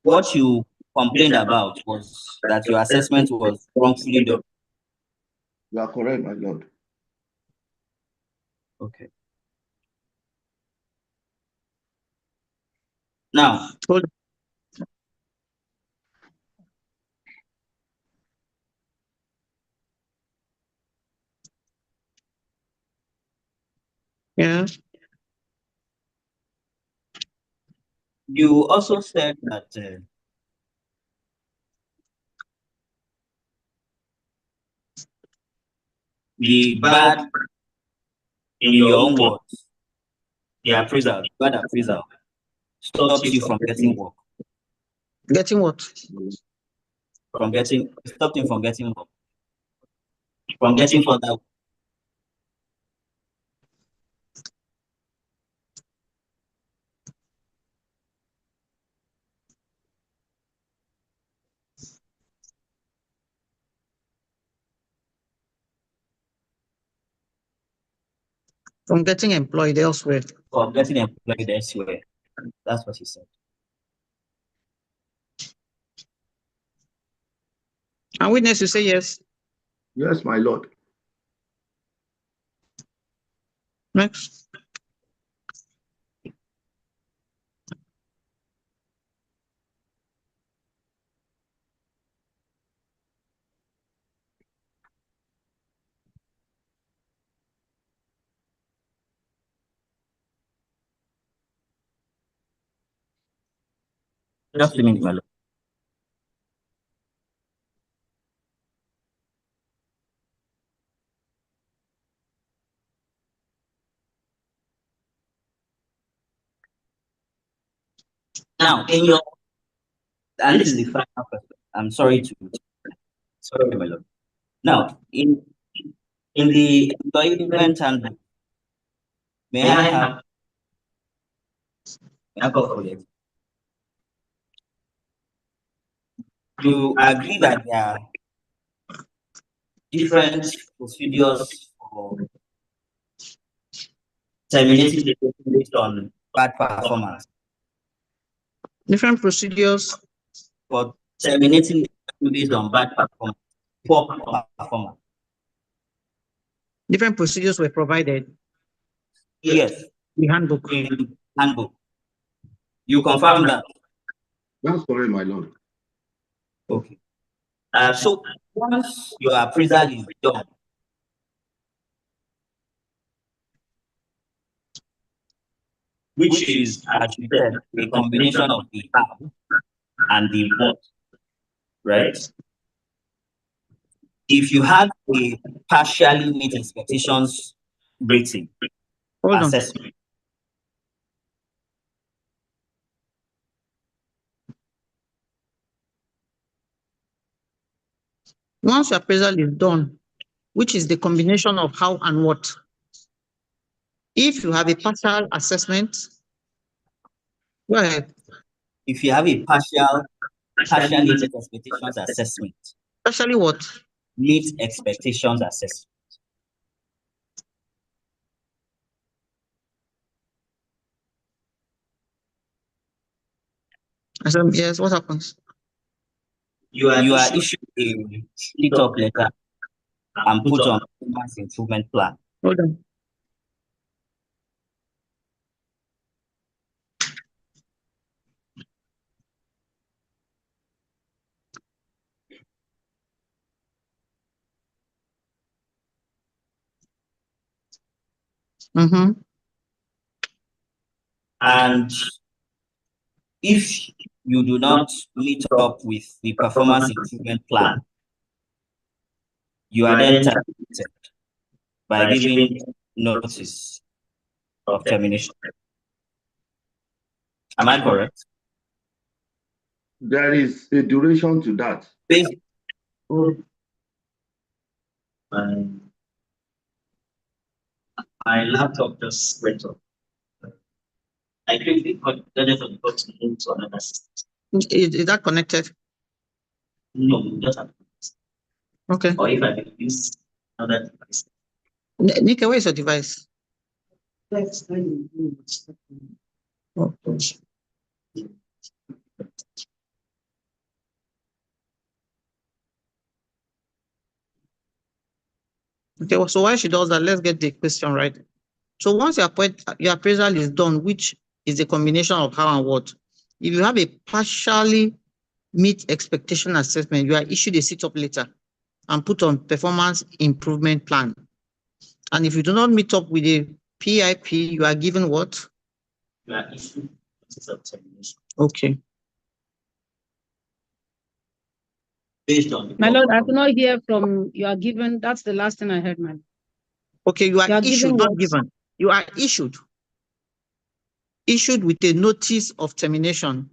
what you complained about was that your assessment was wrongfully done. You are correct, my lord. Okay. Now, Yeah. you also said that the bad, in your own words, the bad appraisal stopped you from getting work. Getting what? Stopped him from getting work. From getting further. From getting employed elsewhere. From getting employed elsewhere. That's what he said. And witness, you say yes. Yes, my lord. Next. Just a minute, my lord. Now, and this is the final question. I'm sorry, my lord. Now, in the employment handbook, may I have a copy? You agree that there are different procedures for terminating the person based on bad performance? Different procedures for terminating the person based on bad performance, poor performance. Different procedures were provided. Yes. The handbook. In the handbook. You confirm that? That's correct, my lord. Okay. So once your appraisal is done, which is, as you said, a combination of the how and the what, right? If you have a partially meet expectations rating Hold on. assessment, Once your appraisal is done, which is the combination of how and what? If you have a partial assessment, go ahead. If you have a partially meet expectations assessment, Partially what? meet expectations assessment. I said, yes, what happens? You are issued a split up letter and put on performance improvement plan. Hold on. Mm-hmm. And if you do not meet up with the performance improvement plan, you are then terminated by giving notice of termination. Am I correct? There is a duration to that. Based my laptop just went off. I quickly connected on the button to another system. Is that connected? No, just Okay. or if I can use another device. Nika, where is your device? Oh, gosh. Okay, well, so while she does that, let's get the question right. So once your appraisal is done, which is a combination of how and what, if you have a partially meet expectation assessment, you are issued a sit-up letter and put on performance improvement plan. And if you do not meet up with a PIP, you are given what? You are issued notice of termination. Okay. Based on the My Lord, I could not hear from you are given. That's the last thing I heard, man. Okay, you are You are issued, given not what? given. You are issued. Issued with a notice of termination.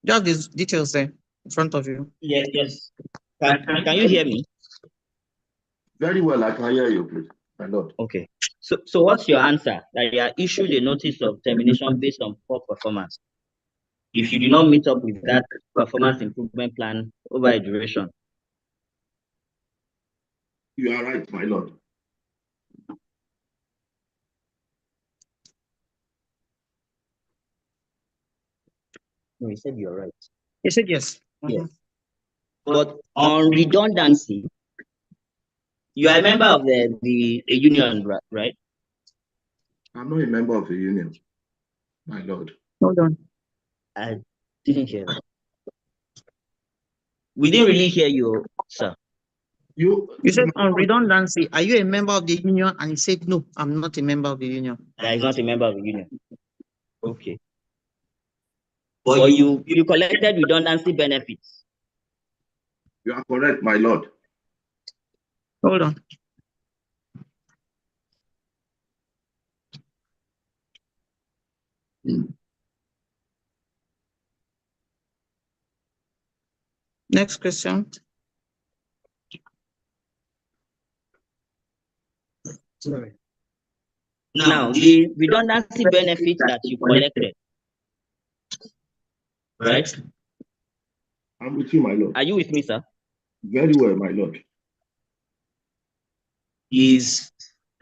You have these details there in front of you. Yes, yes. Can you hear me? Very well, I can hear you, please. My Lord. Okay. So what's your answer? That you are issued a notice of termination based on poor performance. If you do not meet up with that performance improvement plan over a duration. You are right, my Lord. No, you said you're right. He said yes. Yes. But on redundancy, you are a member of the union, right? I'm not a member of the union, my Lord. Hold on. I didn't hear that. We didn't really hear you, sir. You said on redundancy, are you a member of the union? And he said, no, I'm not a member of the union. That is not a member of the union. Okay. But you collected redundancy benefits. You are correct, my Lord. Hold on. Next question. Sorry. Now, the redundancy benefits that you collected, right? I'm with you, my Lord. Are you with me, sir? Very well, my Lord. Is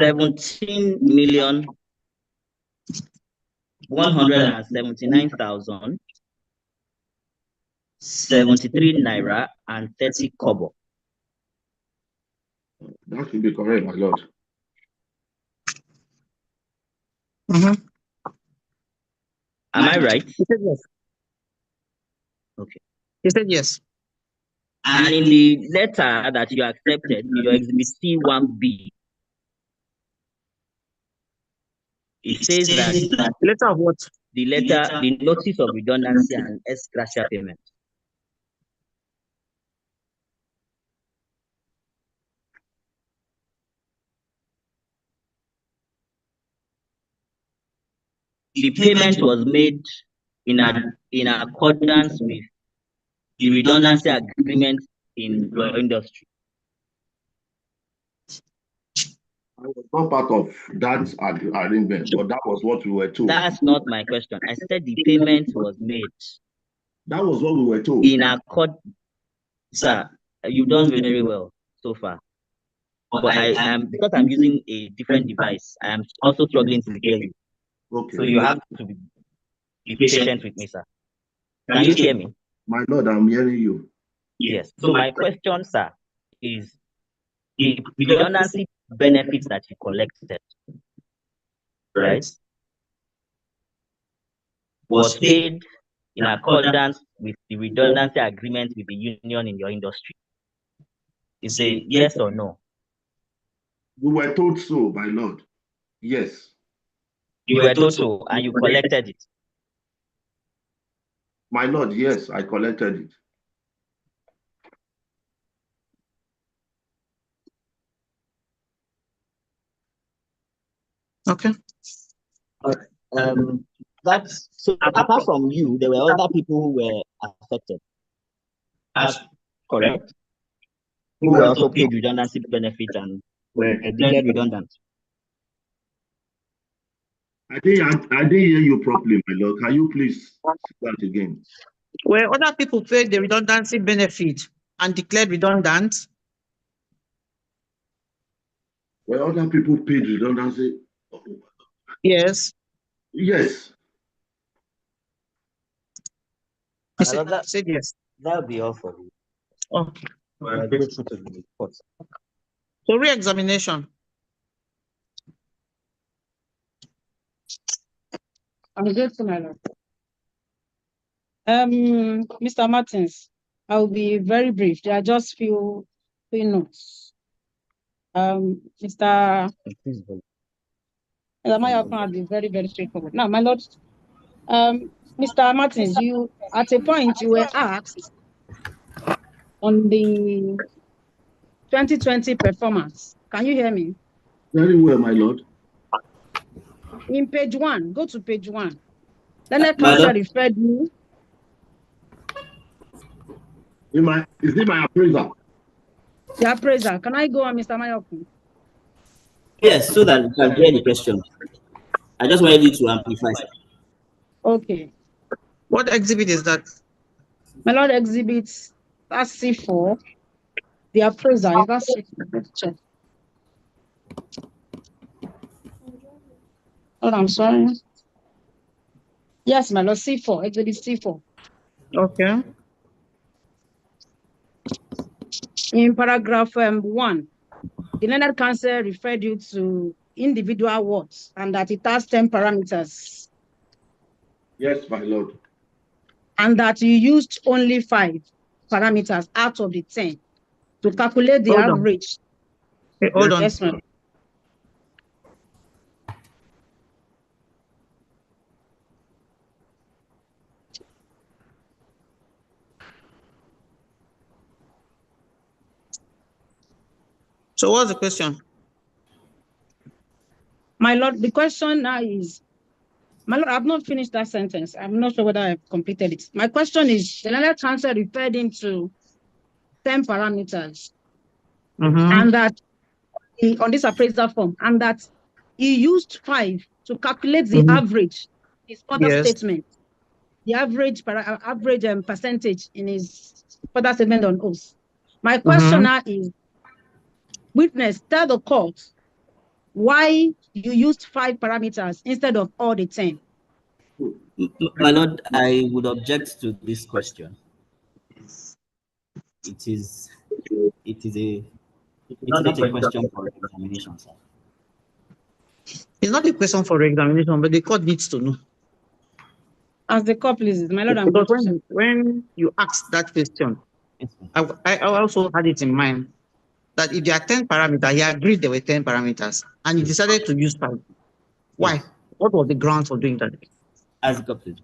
17,179,073 naira and 30 kobo. That should be correct, my Lord. Mm-hmm. Am I right? He said yes. Okay. He said yes. And in the letter that you accepted, your exhibit C1B, it says that Letter of what? the notice of redundancy and ex gratia payment. The payment was made in accordance with the redundancy agreement in your industry. I was not part of that arrangement, but that was what we were told. That's not my question. I said the payment was made. That was what we were told. In accord, sir, you've done very well so far. But I am, because I'm using a different device, I am also struggling to hear you. Okay. So you have to be patient with me, sir. Can you hear me? My Lord, I'm hearing you. Yes. So my question, sir, is the redundancy benefits that you collected, right, was paid in accordance with the redundancy agreement with the union in your industry? Is a yes or no? We were told so, my Lord. Yes. You were told so, and you collected it. My Lord, yes, I collected it. Okay. That's so. Apart from you, there were other people who were affected. That's correct. Who were also paid redundancy benefit and were declared redundant. I didn't hear you properly, my Lord. Can you please say that again? Where other people paid the redundancy benefit and declared redundant? Where other people paid redundancy? Yes. Yes. I said yes. That would be all for you. Okay. We're grateful to the report. So re-examination. I'm grateful, my Lord. Mr. Martins, I will be very brief. There are just few notes. Mr. Maya will be very, very straightforward. Now, my Lord, Mr. Martins, you at a point you were asked on the 2020 performance. Can you hear me? Very well, my Lord. In page 1, go to page 1. Then the council referred you. Is it my appraiser? The appraiser. Can I go on, Mr. Mayokun? Yes, so that you can hear the question. I just wanted you to amplify. Okay. What exhibit is that? My Lord, exhibits, that's C4. The appraiser, is that C4? Let's check. Oh, I'm sorry. Yes, my Lord, C4, exhibit C4. Okay. In paragraph 1, the Learned Council referred you to individual words and that it has 10 parameters. Yes, my Lord. And that you used only 5 parameters out of the 10 to calculate the average. Hey, hold on. Yes, ma'am. So what's the question? My Lord, the question now is, my Lord, I've not finished that sentence. I'm not sure whether I've completed it. My question is, the Learned Council referred into 10 parameters, and that on this appraisal form, and that he used 5 to calculate the average. His further statement, the average percentage in his further statement on oath. My question now is, witness, tell the court why you used 5 parameters instead of all the 10. My Lord, I would object to this question. It's not a question for examination, sir. It's not a question for examination, but the court needs to know. As the court pleases, my Lord, I'm because when you ask that question, I also had it in mind that if there are 10 parameters, he agreed there were 10 parameters, and he decided to use 5. Why? Yes. What was the grounds for doing that? As captain.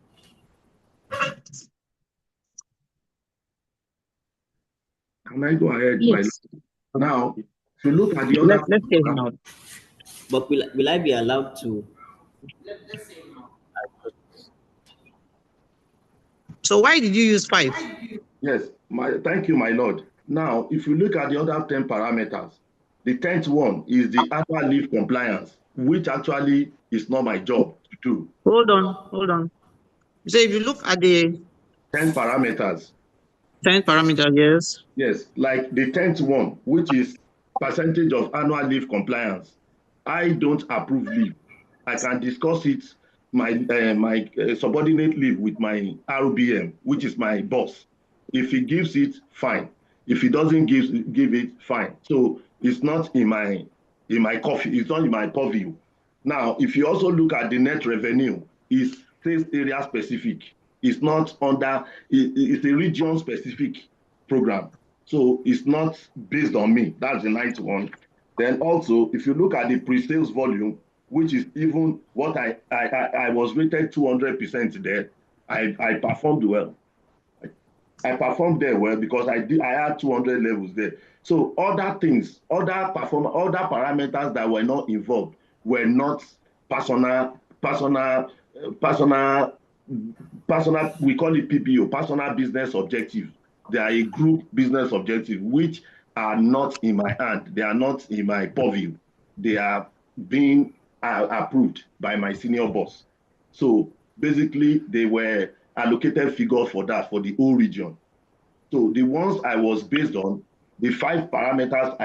Can I go ahead? Yes. Now, if you look at the other, Let's say him out. But will I be allowed to? So why did you use 5? yes, thank you, my lord. Now, if you look at the other 10 parameters, the 10th one is the annual leave compliance, which actually is not my job to do. Hold on. So if you look at the 10 parameters. 10 parameters, yes. Yes, like the 10th one, which is percentage of annual leave compliance. I don't approve leave. I can discuss it, my subordinate leave with my RBM, which is my boss. If he gives it, fine. If he doesn't give it, fine. So it's not in my coffee, it's not in my purview. Now, if you also look at the net revenue, it's sales area specific. It's not under, it's a region specific program. So it's not based on me. That's the 9th one. Then also, if you look at the pre-sales volume, which is even what I was rated 200% there, I performed well. I performed there well because I had 200 levels there. So other things, other parameters that were not involved were not personal, we call it PBO, personal business objective. They are a group business objective, which are not in my hand. They are not in my purview. They are being approved by my senior boss. So basically, they were allocated figures for that, for the whole region. So the ones I was based on, the 5 parameters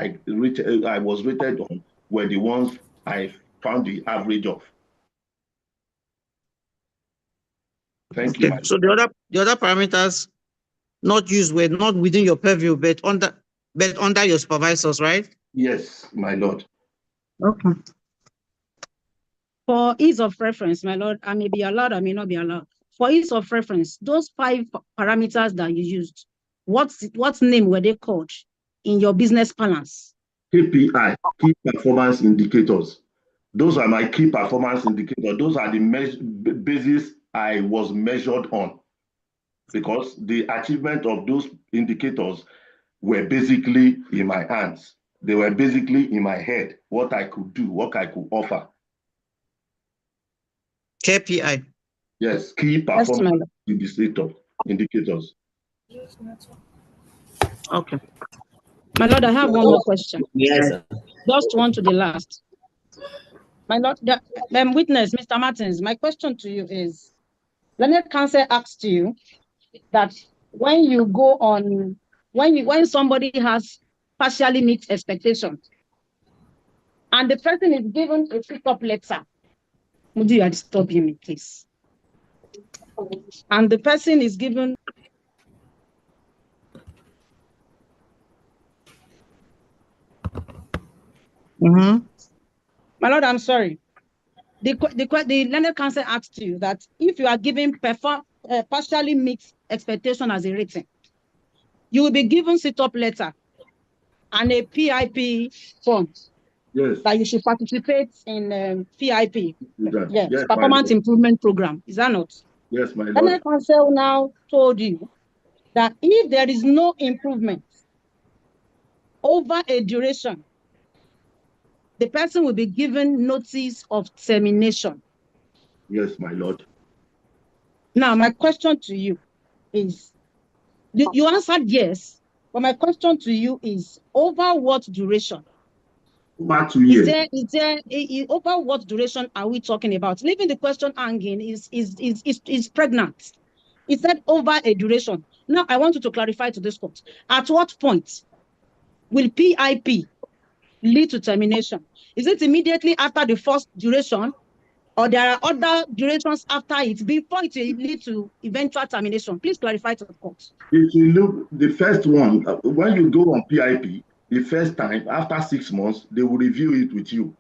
I was rated on were the ones I found the average of. Thank you. So the other parameters not used were not within your purview, but under your supervisors, right? Yes, my lord. Okay. For ease of reference, my lord, I may be allowed, I may not be allowed. For ease of reference, those 5 parameters that you used, what name were they called in your business balance? KPI, key performance indicators. Those are my key performance indicators. Those are the basis I was measured on, because the achievement of those indicators were basically in my hands. They were basically in my head, what I could do, what I could offer. KPI. Yes, key performance indicators. Okay. My lord, I have one more question. Yes, sir. Just one to the last. My lord, witness, Mr. Martins, my question to you is, Learned Counsel asked you that when you go on, when somebody has partially meet expectations, and the person is given a pick-up letter, would you disturb me, please? And the person is given. Mm-hmm. My lord, I'm sorry. The Learned Counsel asked you that if you are given partially mixed expectation as a rating, you will be given sit-up letter and a PIP form. Yes. That you should participate in PIP. Yes, yes, performance improvement program. Is that not? Yes, my lord. Learned Counsel now told you that if there is no improvement over a duration, the person will be given notice of termination. Yes, my lord. Now, my question to you is, you answered yes, but my question to you is, over what duration? Over 2 years. Over what duration are we talking about? Leaving the question hanging is pregnant. It said over a duration. Now, I want you to clarify to this court. At what point will PIP lead to termination? Is it immediately after the first duration, or there are other durations after it before it will lead to eventual termination? Please clarify to the court. If you look, the first one, when you go on PIP, the first time, after 6 months, they will review it with you.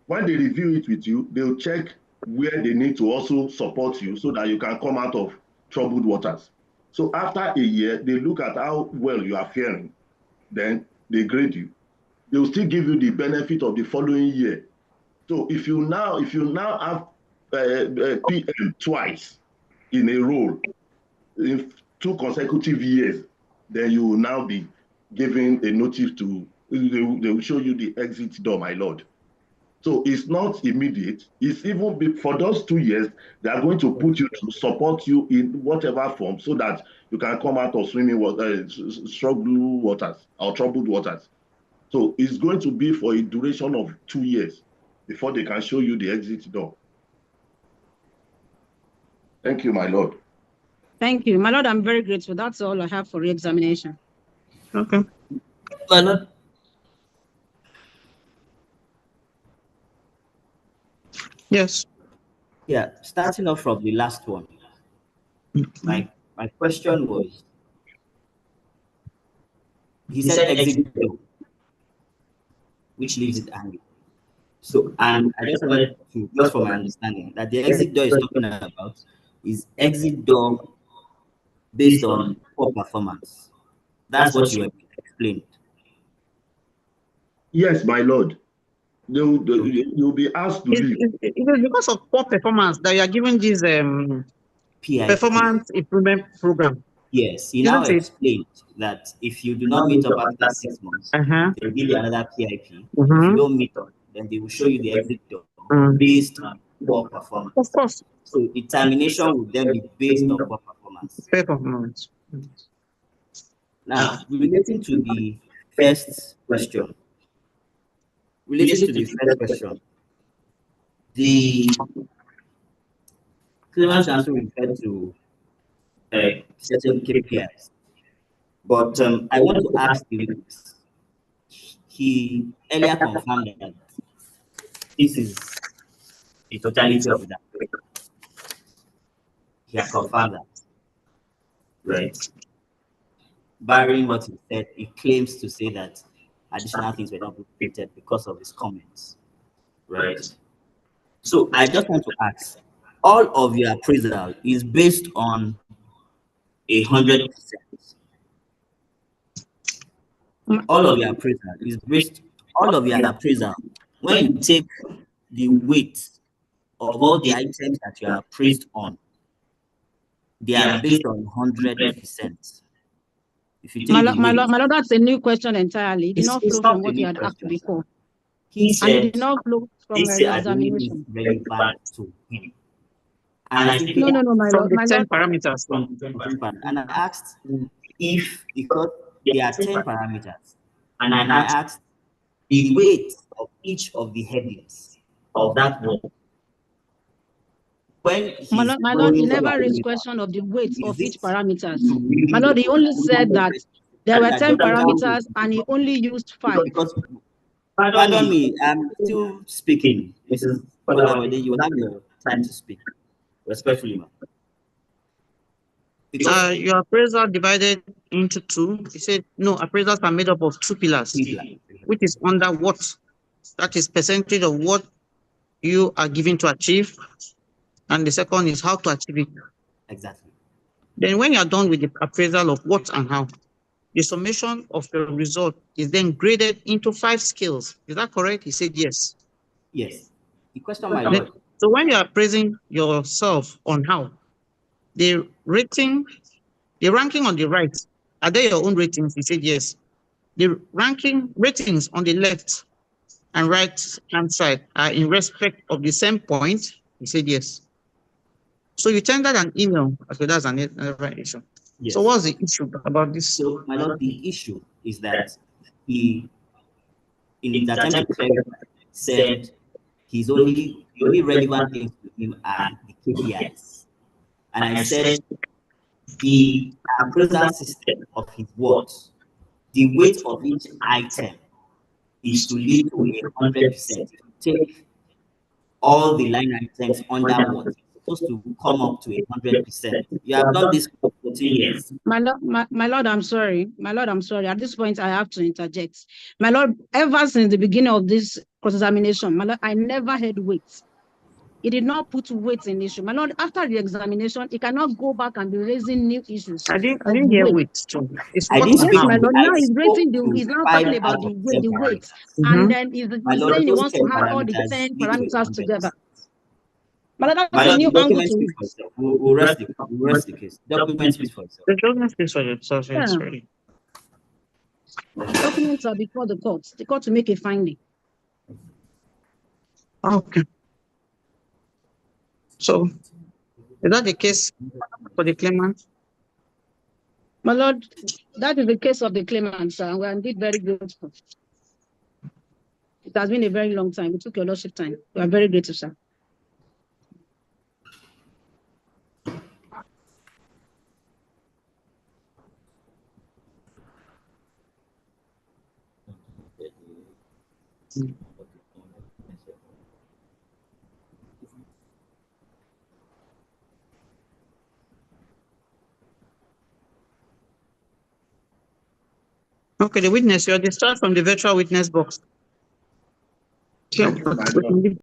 When they review it with you, they'll check where they need to also support you so that you can come out of troubled waters. So after a year, they look at how well you are faring, then they grade you. They will still give you the benefit of the following year. So if you now have PM twice in a row in 2 consecutive years, then you will now be given a notice to, they will show you the exit door, my lord. So it's not immediate. It's even for those 2 years, they are going to put you to support you in whatever form so that you can come out of swimming water, struggle waters or troubled waters. So it's going to be for a duration of 2 years before they can show you the exit door. Thank you, my lord. Thank you. My lord, I'm very grateful. That's all I have for re-examination. Okay. My lord. Yes. Yeah, starting off from the last one. My question was, he said exit door, which leaves it hanging. So, and I just wanted to, just from my understanding, that the exit door is talking about is exit door based on poor performance. That's what you explained. Yes, my lord. You'll be asked to leave. It is because of poor performance that you are given this PIP. performance improvement program. Yes, he now explained that if you do not meet up after 6 months, they'll give you another PIP. If you don't meet up, then they will show you the exit door based on poor performance. Of course. So the termination will then be based on poor performance. Performance. Now, relating to the first question, the claimant counsel referred to certain KPIs, but I want to ask the witness. He earlier confirmed that this is the totality of that. He has confirmed that, right? Barring what he said, he claims to say that additional things were not printed because of his comments, right? So I just want to ask, all of your appraisal is based on 100%. All of your appraisal is based, all of your appraisal, when you take the weight of all the items that you are appraised on, they are based on 100%. If you take my lord, that's a new question entirely. It did not flow from what you had asked before. He said, and it did not flow from this the is examination. relevant to him. And I think No, my from lord, the my 10 lord. parameters. And I asked if, because there are 10 parameters, and I asked the weight of each of the headings of that one. When my lord, he never raised question of the weight of each parameters. My lord, he only said that there were 10 parameters and he only used 5. Because, pardon me, I'm still speaking. Mrs. Olawale, you have your time to speak. Respectfully, ma'am. Your appraisal divided into 2. He said, no, appraisals are made up of 2 pillars, which is under what? That is percentage of what you are given to achieve. And the second is how to achieve it. Exactly. Then when you are done with the appraisal of what and how, the summation of the result is then graded into 5 scales. Is that correct? He said yes. Yes. The question, my lord. So when you are praising yourself on how, the ranking on the right, are they your own ratings? He said yes. The ratings on the left and right hand side are in respect of the same point. He said yes. So you tendered an email. Okay, that's another issue. Yes. So what's the issue about this? So, my lord, the issue is that he, in his attempt to clarify, said the only relevant things to him are the KPIs. And I said the appraisal system of his words, the weight of each item is to lead to 100%. Take all the line items under what? It's supposed to come up to 100%. You have done this for 14 years. My lord, I'm sorry. My lord, I'm sorry. At this point, I have to interject. My lord, ever since the beginning of this cross-examination, my lord, I never heard weight. He did not put weight in issue. My lord, after the examination, he cannot go back and be raising new issues. I didn't hear weight. So it's I what didn't and speak Yes, how. my to- lord. I Now he's spoke raising to he's now 5 talking out about of the 10 weight. Mhm. And then he's My lord, saying he those wants 10 to add all the parameters 10 need to be parameters 100%. together. My lord, My that's a lord, new the angle document to speaks it. for itself. We'll rest the case. Document speaks for itself. The children speaks for yourself. Yeah. Yes, really. Documents are before the court. The court to make a finding. Okay. So is that the case for the claimant? My lord, that is the case of the claimant, sir. We are indeed very grateful. It has been a very long time. We took your lordship time. We are very grateful, sir. Okay, the witness, you're discharged from the virtual witness box. Thank you, my We lord. can give